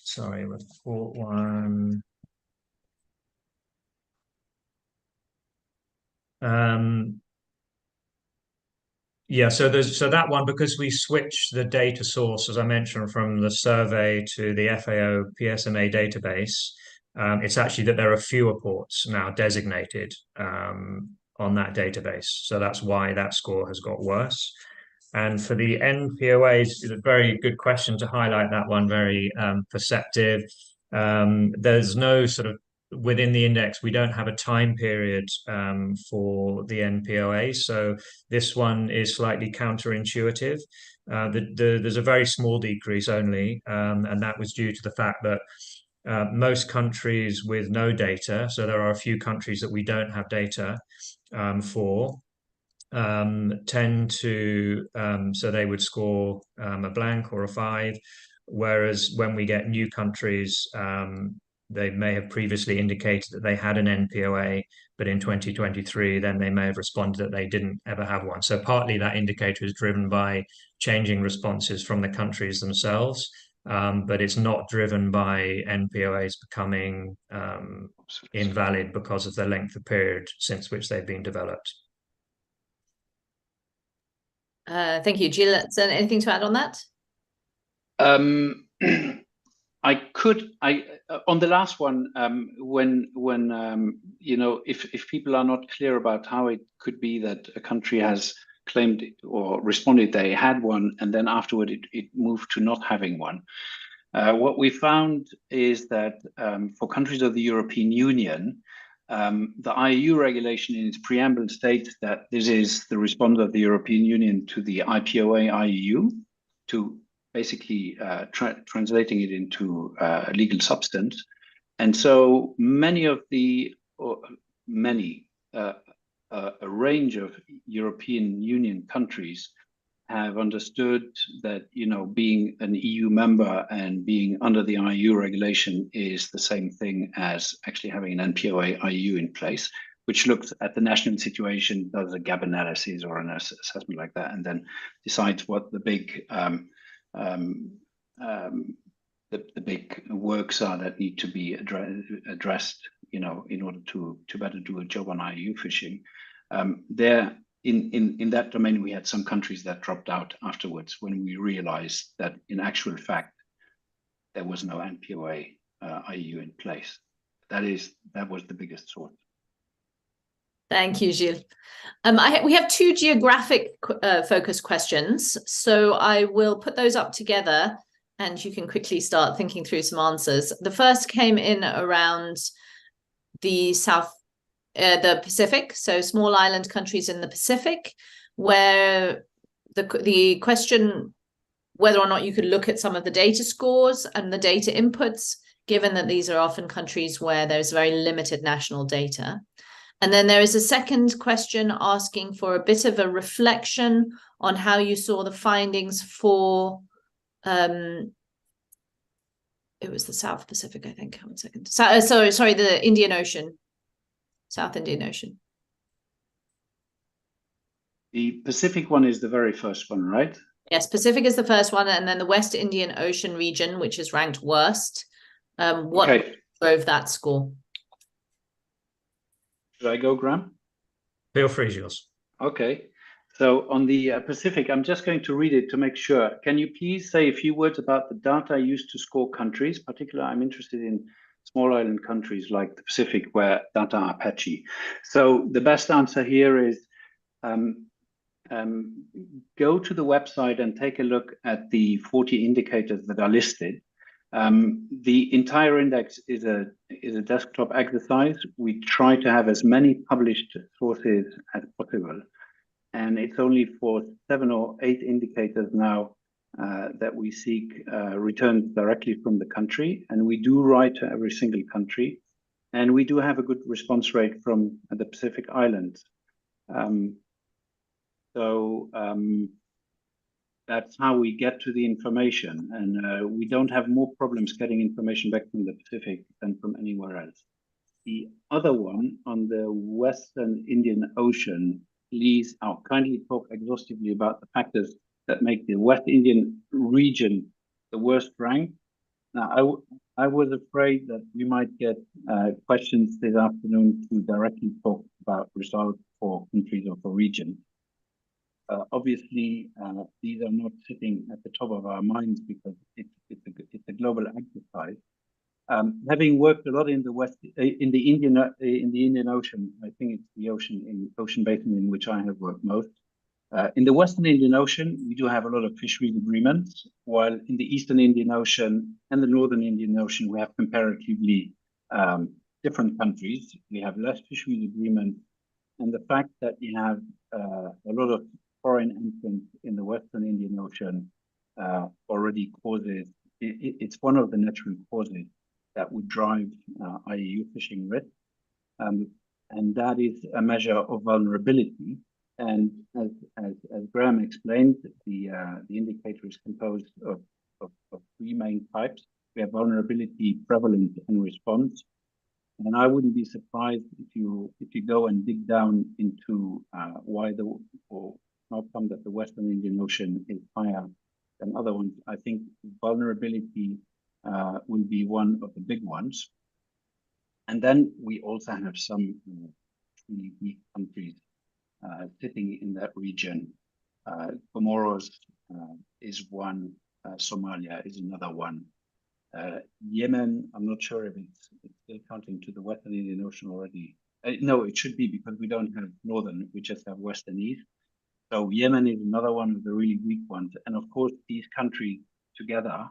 sorry, with port one. Yeah, so that one, because we switched the data source, as I mentioned, from the survey to the FAO PSMA database, it's actually that there are fewer ports now designated on that database. So that's why that score has got worse. And for the NPOAs, it's a very good question to highlight that one, very perceptive. There's no sort of, within the index, we don't have a time period for the NPOA. So this one is slightly counterintuitive. There's a very small decrease only, and that was due to the fact that most countries with no data, so there are a few countries that we don't have data for, tend to, so they would score a blank or a 5, whereas when we get new countries, they may have previously indicated that they had an NPOA, but in 2023, then they may have responded that they didn't ever have one. So partly that indicator is driven by changing responses from the countries themselves, but it's not driven by NPOAs becoming invalid because of the length of period since which they've been developed. Thank you. Jill, is there anything to add on that? On the last one, when you know, if people are not clear about how it could be that a country has claimed or responded they had one, and then afterward it moved to not having one. What we found is that for countries of the European Union, the IUU regulation in its preamble states that this is the response of the European Union to the IPOA IUU, to basically translating it into legal substance. And so many of the, a range of European Union countries have understood that, you know, being an EU member and being under the IUU regulation is the same thing as actually having an NPOA IUU in place, which looks at the national situation, does a gap analysis or an assessment like that, and then decides what the big big works are that need to be addressed, you know, in order to better do a job on IUU fishing. There, in that domain, we had some countries that dropped out afterwards when we realized that in actual fact there was no NPOA IUU in place. That was the biggest source. Thank you, Gilles. We have 2 geographic focus questions, so I will put those up together and you can quickly start thinking through some answers. The first came in around the Pacific, so small island countries in the Pacific, where the question whether or not you could look at some of the data scores and the data inputs, given that these are often countries where there's very limited national data. And then there is a second question asking for a bit of a reflection on how you saw the findings for, it was the South Pacific, I think. 1 second. Sorry, the Indian Ocean, South Indian Ocean. The Pacific one is the very first one, right? Yes, Pacific is the first one, and then the West Indian Ocean region, which is ranked worst. What drove that score? Should I go, Graham? Feel free, Jules. Okay. So on the Pacific, I'm just going to read it to make sure. Can you please say a few words about the data used to score countries? Particularly, I'm interested in small island countries like the Pacific where data are patchy. So the best answer here is go to the website and take a look at the 40 indicators that are listed. The entire index is a desktop exercise. We try to have as many published sources as possible, and it's only for 7 or 8 indicators now that we seek returns directly from the country, and we do write to every single country, and we do have a good response rate from the Pacific Islands. That's how we get to the information, and we don't have more problems getting information back from the Pacific than from anywhere else. The other one on the Western Indian Ocean, please kindly talk exhaustively about the factors that make the West Indian region the worst ranked. Now, I was afraid that we might get questions this afternoon to directly talk about results for countries or for regions. Obviously, these are not sitting at the top of our minds because it's a global exercise. Having worked a lot in the Indian Ocean, I think it's the ocean basin in which I have worked most. In the Western Indian Ocean, we do have a lot of fisheries agreements, while in the Eastern Indian Ocean and the Northern Indian Ocean, we have comparatively different countries. We have less fisheries agreements, and the fact that we have a lot of foreign entrance in the Western Indian Ocean already causes, it's one of the natural causes that would drive IUU fishing risk. And that is a measure of vulnerability. And as Graham explained, the indicator is composed of three main types. We have vulnerability, prevalence, and response. And I wouldn't be surprised if you go and dig down into why or how come that the Western Indian Ocean is higher than other ones. I think vulnerability will be one of the big ones. And then we also have some really weak countries sitting in that region. Comoros is one, Somalia is another one. Yemen, I'm not sure if it's still counting to the Western Indian Ocean already. No, it should be, because we don't have northern, we just have west and east. So Yemen is another one of the really weak ones. And of course, these countries together,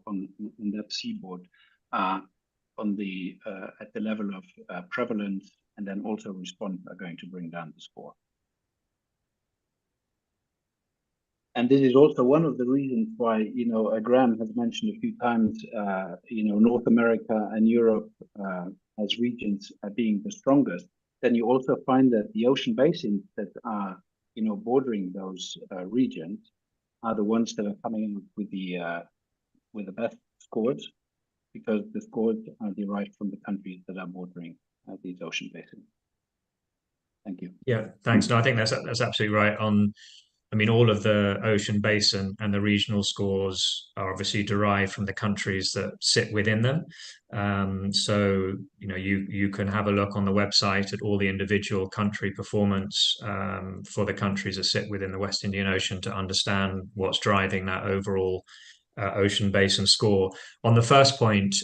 on that seaboard, on the at the level of prevalence and then also response are going to bring down the score. And this is also one of the reasons why, Graham has mentioned a few times, North America and Europe as regions being the strongest. Then you also find that the ocean basins that are, bordering those regions are the ones that are coming in with the best scores, because the scores are derived from the countries that are bordering these ocean basins. Thank you. Yeah, thanks. No, I think that's absolutely right. All of the ocean basin and the regional scores are obviously derived from the countries that sit within them. So, you can have a look on the website at all the individual country performance for the countries that sit within the West Indian Ocean to understand what's driving that overall ocean basin score. On the first point,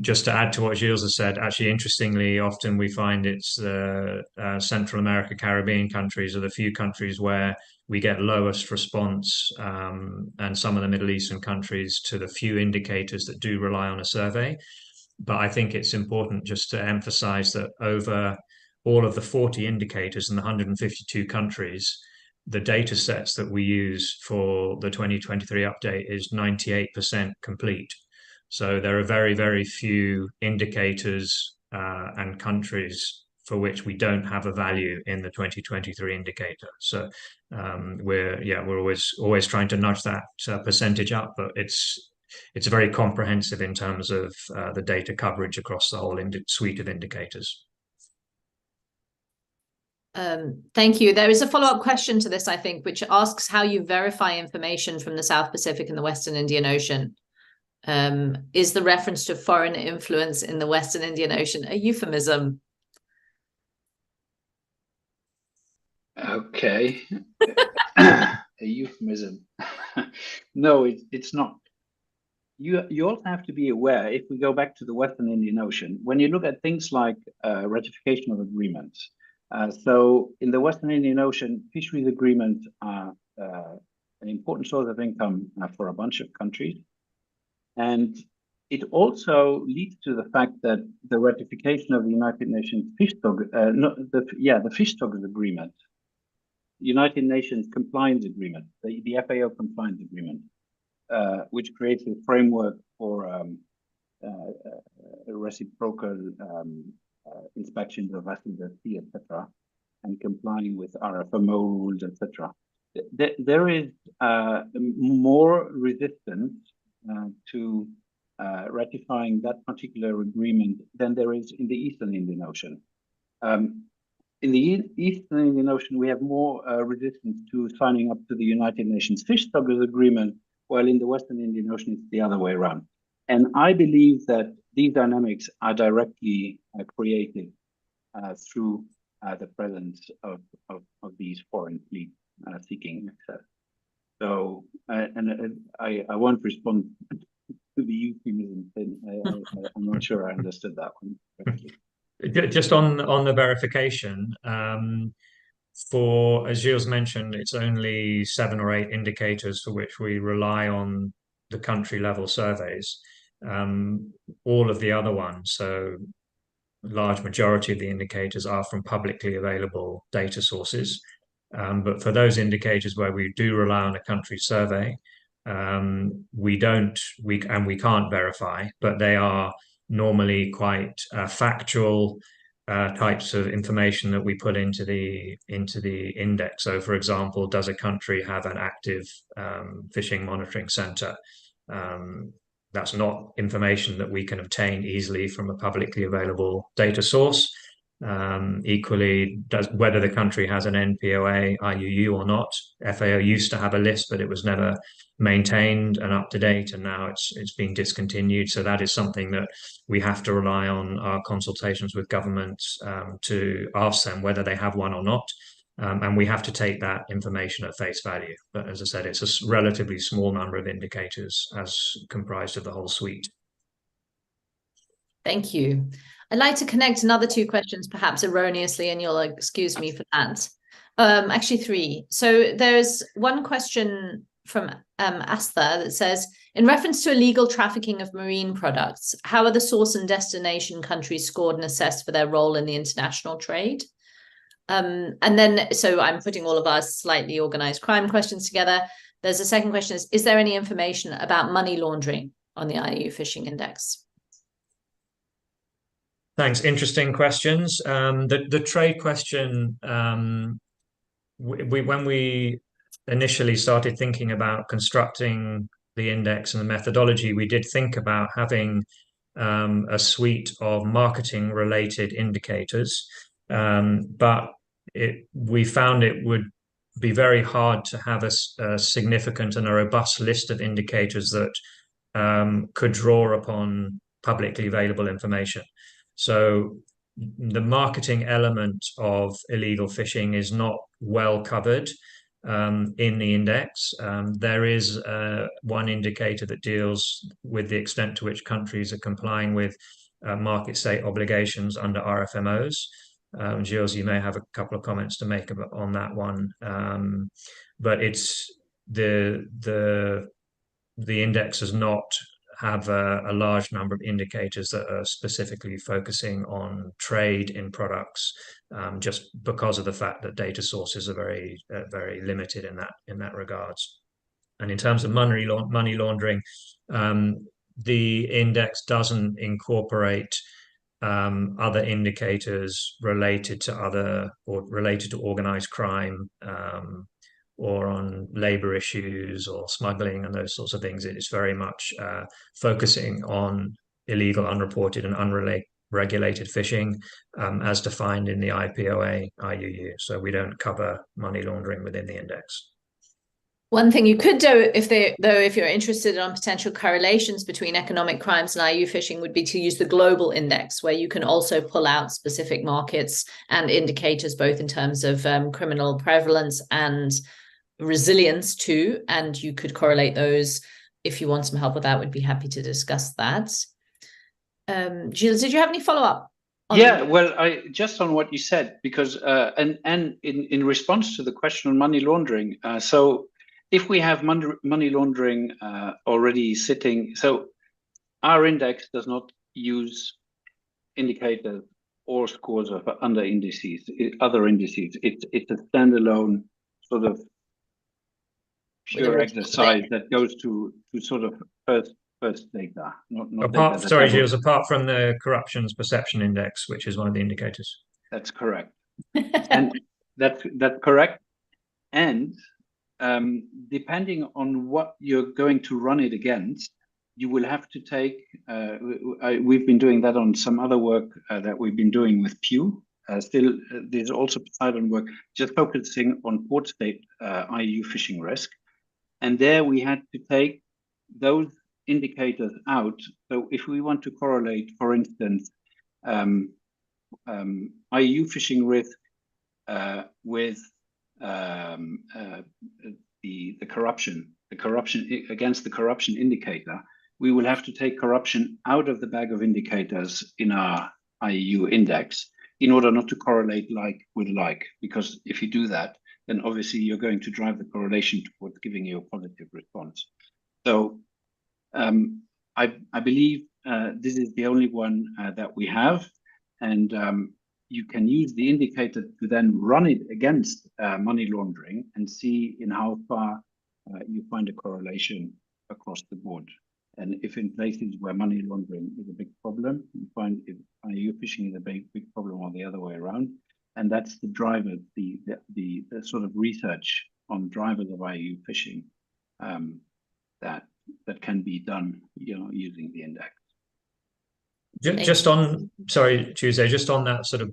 just to add to what Gilles has said, actually, interestingly, often we find it's the Central America, Caribbean countries are the few countries where we get lowest response, and some of the Middle Eastern countries to the few indicators that do rely on a survey. But I think it's important just to emphasize that over all of the 40 indicators in the 152 countries, the data sets that we use for the 2023 update is 98% complete. So there are very, very few indicators and countries for which we don't have a value in the 2023 indicator. So we're always trying to nudge that percentage up, but it's very comprehensive in terms of the data coverage across the whole suite of indicators. Thank you. There is a follow-up question to this, I think, which asks how you verify information from the South Pacific and the Western Indian Ocean. Is the reference to foreign influence in the Western Indian Ocean a euphemism? Okay. A euphemism. No, it's not. You also have to be aware, if we go back to the Western Indian Ocean, when you look at things like ratification of agreements. So in the Western Indian Ocean, fisheries agreements are an important source of income for a bunch of countries. And it also leads to the fact that the ratification of the United Nations the Fish-TOC agreement, United Nations compliance agreement, the FAO compliance agreement, which creates a framework for reciprocal inspections of vessels at sea, etc., and complying with RFMO rules, etc. There is more resistance to ratifying that particular agreement than there is in the Eastern Indian Ocean. In the Eastern Indian Ocean, we have more resistance to signing up to the United Nations Fish-TOC agreement, while in the Western Indian Ocean, it's the other way around. And I believe that these dynamics are directly created through the presence of these foreign fleets seeking access. So, I won't respond to the euphemism thing. I'm not sure I understood that one correctly. Just on the verification, as Gilles mentioned, it's only 7 or 8 indicators for which we rely on the country level surveys. All of the other ones, so large majority of the indicators are from publicly available data sources. But for those indicators where we do rely on a country survey, we can't verify, but they are normally quite factual types of information that we put into the index. So, for example, does a country have an active fishing monitoring center? That's not information that we can obtain easily from a publicly available data source. Equally, whether the country has an NPOA, IUU or not. FAO used to have a list, but it was never maintained and up to date, and now it's been discontinued. So that is something that we have to rely on our consultations with governments to ask them whether they have one or not. And we have to take that information at face value. But as I said, it's a relatively small number of indicators as comprised of the whole suite. Thank you. I'd like to connect another two questions, perhaps erroneously, and you'll excuse me for that. Actually, three. So there's one question from Astha that says, in reference to illegal trafficking of marine products, how are the source and destination countries scored and assessed for their role in the international trade? And then, so I'm putting all of our slightly organized crime questions together. There's a second question is there any information about money laundering on the IUU Fishing Index? Thanks. Interesting questions. The trade question, when we initially started thinking about constructing the index and the methodology, we did think about having a suite of marketing-related indicators, but we found it would be very hard to have a significant and a robust list of indicators that could draw upon publicly available information. So the marketing element of illegal fishing is not well covered in the index. There is one indicator that deals with the extent to which countries are complying with market state obligations under RFMOs. Gilles, you may have a couple of comments to make on that one, but it's the index does not have a large number of indicators that are specifically focusing on trade in products, just because of the fact that data sources are very limited in that regards. And in terms of money laundering, the index doesn't incorporate other indicators related to organized crime, or on labor issues or smuggling and those sorts of things. It is very much focusing on illegal, unreported and unregulated fishing as defined in the IPOA IUU. So we don't cover money laundering within the index. One thing you could do if you're interested in potential correlations between economic crimes and IUU fishing would be to use the global index, where you can also pull out specific markets and indicators, both in terms of criminal prevalence and resilience too, and you could correlate those. If you want some help with that, would be happy to discuss that. Gilles, did you have any follow-up? Yeah, well, I just on what you said, because and in response to the question on money laundering, so if we have money laundering already sitting, so our index does not use indicators or scores of other indices. It's a standalone sort of pure exercise that goes to sort of first data. Sorry, Gilles, apart from the corruptions perception index, which is one of the indicators. That's correct. And that's correct. And depending on what you're going to run it against, you will have to take, we've been doing that on some other work that we've been doing with Pew. Still, there's also Poseidon work, just focusing on port state IUU fishing risk. And there we had to take those indicators out. So if we want to correlate, for instance, IUU fishing risk with the corruption against the corruption indicator, we will have to take corruption out of the bag of indicators in our IUU index in order not to correlate like with like, because if you do that, then obviously you're going to drive the correlation towards giving you a positive response. So I believe this is the only one that we have, and you can use the indicator to then run it against money laundering and see in how far you find a correlation across the board. And if in places where money laundering is a big problem, you find if IUU phishing is a big problem, or the other way around. And that's the driver, the sort of research on drivers of IUU phishing that can be done, using the index. Just on, sorry, Tuesday, just on that sort of,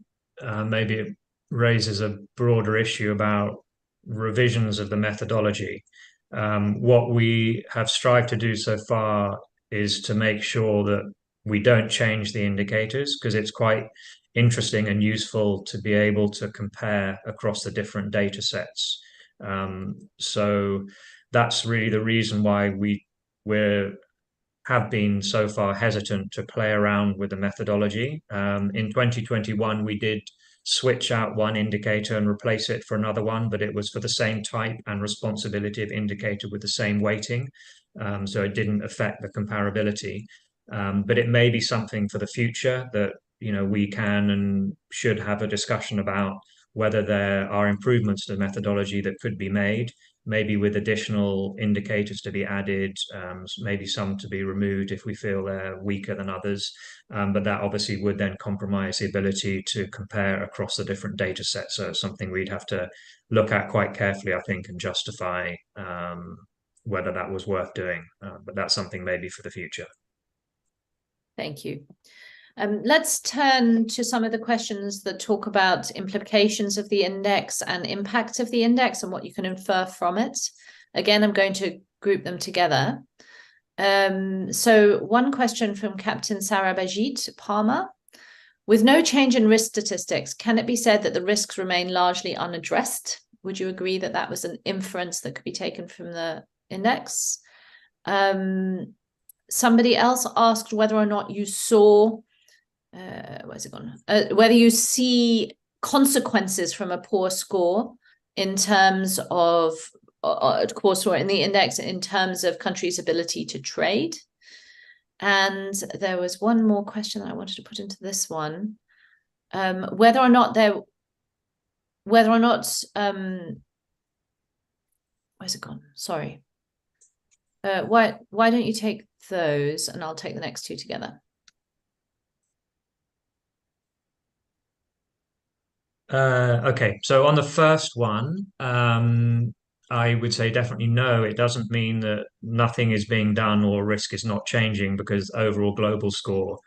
maybe it raises a broader issue about revisions of the methodology. What we have strived to do so far is to make sure that we don't change the indicators, because it's quite interesting and useful to be able to compare across the different data sets. So that's really the reason why we're have been so far hesitant to play around with the methodology. In 2021, we did switch out one indicator and replace it for another one, but it was for the same type and responsibility of indicator with the same weighting. So it didn't affect the comparability. But it may be something for the future that we can and should have a discussion about whether there are improvements to the methodology that could be made, maybe with additional indicators to be added, maybe some to be removed if we feel they're weaker than others. But that obviously would then compromise the ability to compare across the different data sets. So it's something we'd have to look at quite carefully, I think, and justify whether that was worth doing. But that's something maybe for the future. Thank you. Let's turn to some of the questions that talk about implications of the index and impact of the index and what you can infer from it. Again, I'm going to group them together. So one question from Captain Sarabajit Palmer. With no change in risk statistics, can it be said that the risks remain largely unaddressed? Would you agree that that was an inference that could be taken from the index? Somebody else asked whether or not you saw where's it gone? Whether you see consequences from a poor score in terms of poor score in the index in terms of countries' ability to trade. And there was one more question that I wanted to put into this one, whether or not where's it gone? Sorry. Why don't you take those and I'll take the next two together. Okay, so on the first one, I would say definitely no. It doesn't mean that nothing is being done or risk is not changing, because overall global score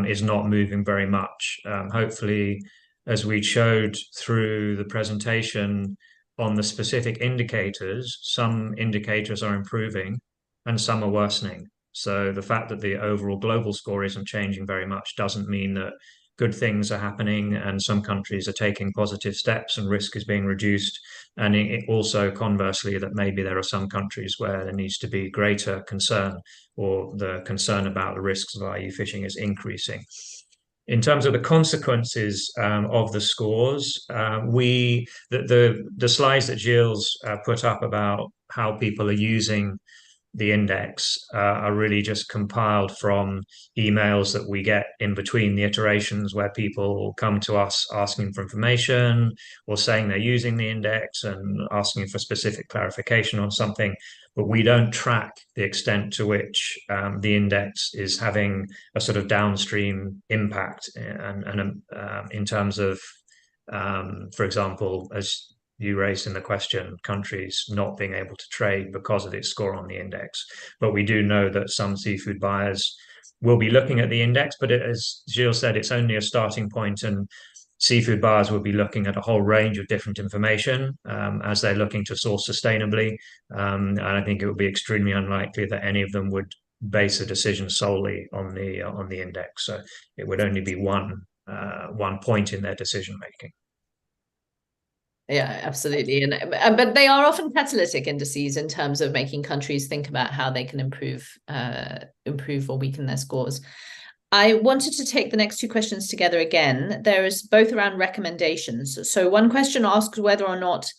is not moving very much. Hopefully, as we showed through the presentation on the specific indicators, some indicators are improving and some are worsening. So the fact that the overall global score isn't changing very much doesn't mean that good things are happening and some countries are taking positive steps and risk is being reduced. And it also conversely that maybe there are some countries where there needs to be greater concern, or the concern about the risks of IUU phishing is increasing. In terms of the consequences of the scores, the slides that Gilles put up about how people are using the index are really just compiled from emails that we get in between the iterations, where people come to us asking for information or saying they're using the index and asking for specific clarification on something. But we don't track the extent to which the index is having a sort of downstream impact, and in terms of, for example, as you raised in the question, countries not being able to trade because of its score on the index. But we do know that some seafood buyers will be looking at the index, but as Gilles said, it's only a starting point, and seafood buyers will be looking at a whole range of different information as they're looking to source sustainably. And I think it would be extremely unlikely that any of them would base a decision solely on the index. So it would only be one point in their decision making. Yeah, absolutely. But they are often catalytic indices in terms of making countries think about how they can improve or weaken their scores. I wanted to take the next two questions together again. There is both around recommendations. So one question asks whether or not,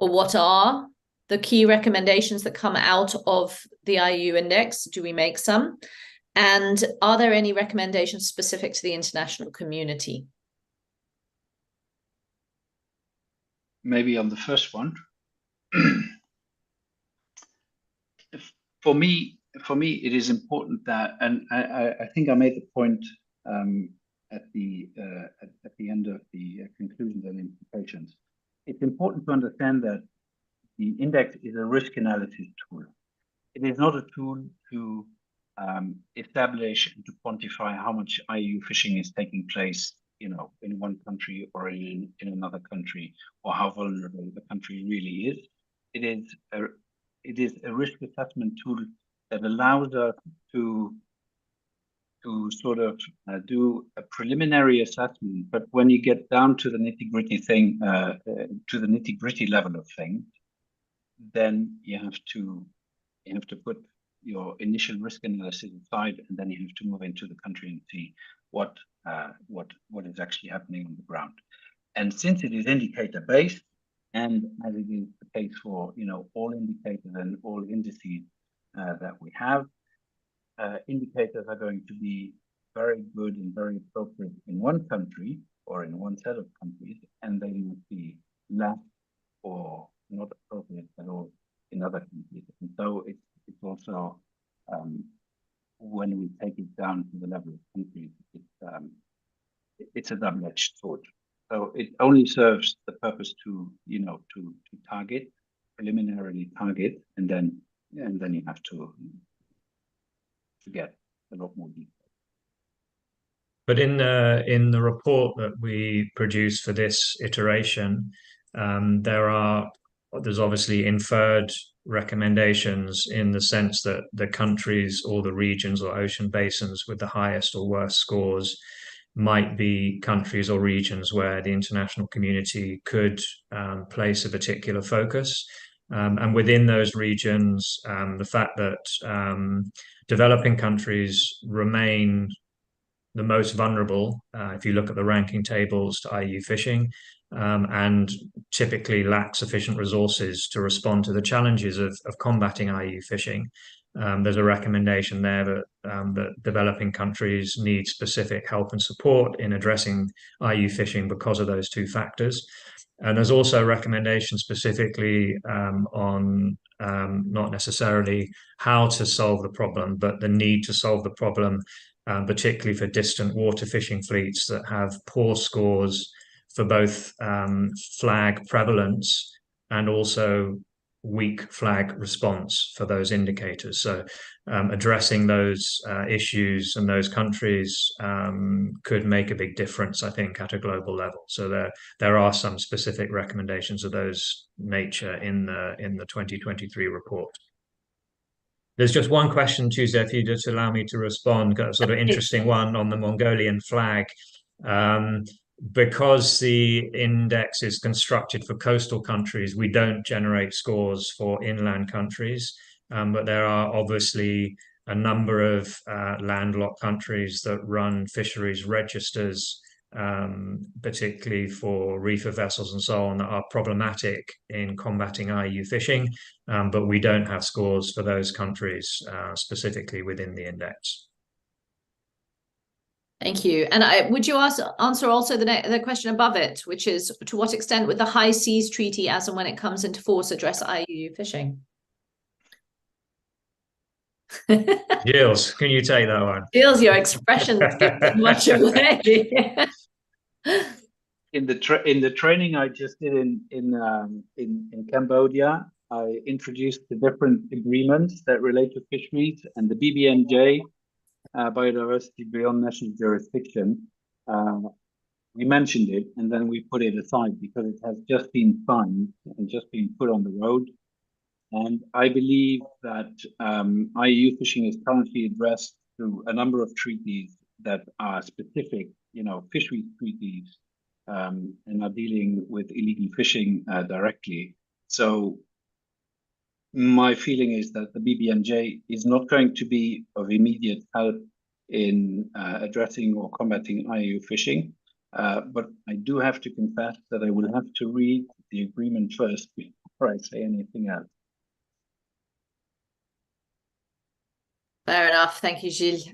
or what are the key recommendations that come out of the IUU index? Do we make some? And are there any recommendations specific to the international community? maybe on the first one, for me, it is important that, and I think I made the point at the end of the conclusions and implications. It's important to understand that the index is a risk analysis tool. It is not a tool to establish and to quantify how much IUU fishing is taking place, in one country or in another country, or how vulnerable the country really is. It is a risk assessment tool that allows us to sort of do a preliminary assessment, but when you get down to the nitty-gritty thing, to the nitty-gritty level of things, then you have to put your initial risk analysis aside, and then you have to move into the country and see what is actually happening on the ground. And since it is indicator based, and as it is the case for all indicators and all indices that we have, indicators are going to be very good and very appropriate in one country or in one set of countries, and they will be less or not appropriate at all in other countries. And so it's also, when we take it down to the level of countries, it's a double-edged sword. So it only serves the purpose to target, preliminarily target, and then you have to get a lot more detail. But in the report that we produced for this iteration, there's obviously inferred recommendations in the sense that the countries or the regions or ocean basins with the highest or worst scores might be countries or regions where the international community could place a particular focus. And within those regions, the fact that developing countries remain the most vulnerable, if you look at the ranking tables to IUU fishing, and typically lack sufficient resources to respond to the challenges of combating IUU fishing. There's a recommendation there that developing countries need specific help and support in addressing IUU fishing because of those two factors. And there's also a recommendation specifically on not necessarily how to solve the problem, but the need to solve the problem, particularly for distant water fishing fleets that have poor scores for both flag prevalence and also weak flag response for those indicators. So addressing those issues and those countries could make a big difference, I think, at a global level. So there are some specific recommendations of those nature in the 2023 report. There's just one question, Tuesday, if you just allow me to respond, got a sort of interesting one on the Mongolian flag. Because the index is constructed for coastal countries, we don't generate scores for inland countries, but there are obviously a number of landlocked countries that run fisheries registers, particularly for reefer vessels and so on, that are problematic in combating IUU fishing, but we don't have scores for those countries specifically within the index. Thank you. And would you answer also the question above it, which is, to what extent would the High Seas Treaty, as and when it comes into force, address IUU fishing? Gilles, can you take that one? Gilles, your expression gives so much away. In the training I just did in Cambodia, I introduced the different agreements that relate to fisheries, and the BBNJ, biodiversity beyond national jurisdiction. We mentioned it, and then we put it aside because it has just been signed and just been put on the road. And I believe that IUU fishing is currently addressed through a number of treaties that are specific, fisheries treaties, and are dealing with illegal fishing directly. So my feeling is that the BBNJ is not going to be of immediate help in addressing or combating IUU fishing, but I do have to confess that I will have to read the agreement first before I say anything else. Fair enough. Thank you, Gilles.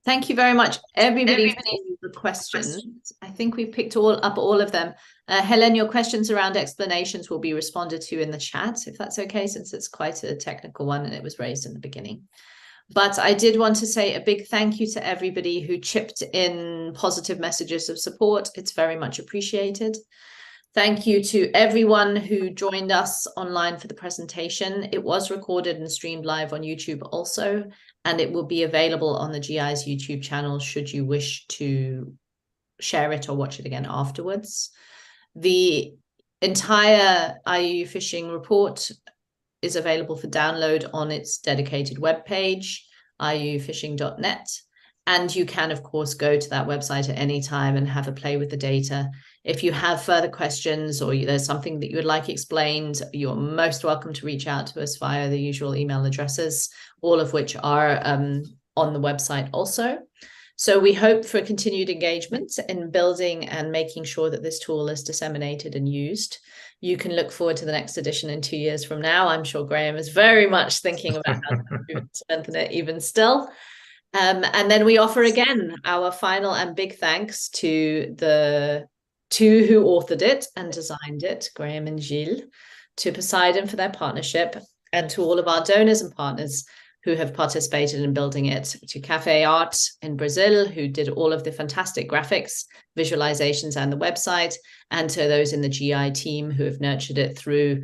Thank you very much, everybody, for the questions. I think we've picked up all of them. Helen, your questions around explanations will be responded to in the chat, if that's okay, since it's quite a technical one and it was raised in the beginning. But I did want to say a big thank you to everybody who chipped in positive messages of support. It's very much appreciated. Thank you to everyone who joined us online for the presentation. It was recorded and streamed live on YouTube also, and it will be available on the GI's YouTube channel should you wish to share it or watch it again afterwards. The entire IUU phishing report is available for download on its dedicated webpage, iuufishing.net. And you can, of course, go to that website at any time and have a play with the data. If you have further questions or there's something that you would like explained, you're most welcome to reach out to us via the usual email addresses, all of which are on the website also. So we hope for continued engagement in building and making sure that this tool is disseminated and used. You can look forward to the next edition in 2 years from now. I'm sure Graham is very much thinking about how to strengthen it even still. And then we offer again our final and big thanks to the two who authored it and designed it, Graham and Gilles, to Poseidon for their partnership, and to all of our donors and partners who have participated in building it, to Cafe Art in Brazil, who did all of the fantastic graphics, visualizations, and the website, and to those in the GI team who have nurtured it through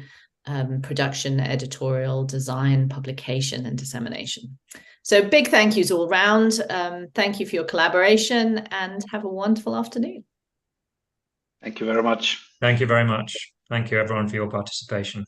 production, editorial, design, publication, and dissemination. So big thank yous all round. Thank you for your collaboration and have a wonderful afternoon. Thank you very much. Thank you very much. Thank you, everyone, for your participation.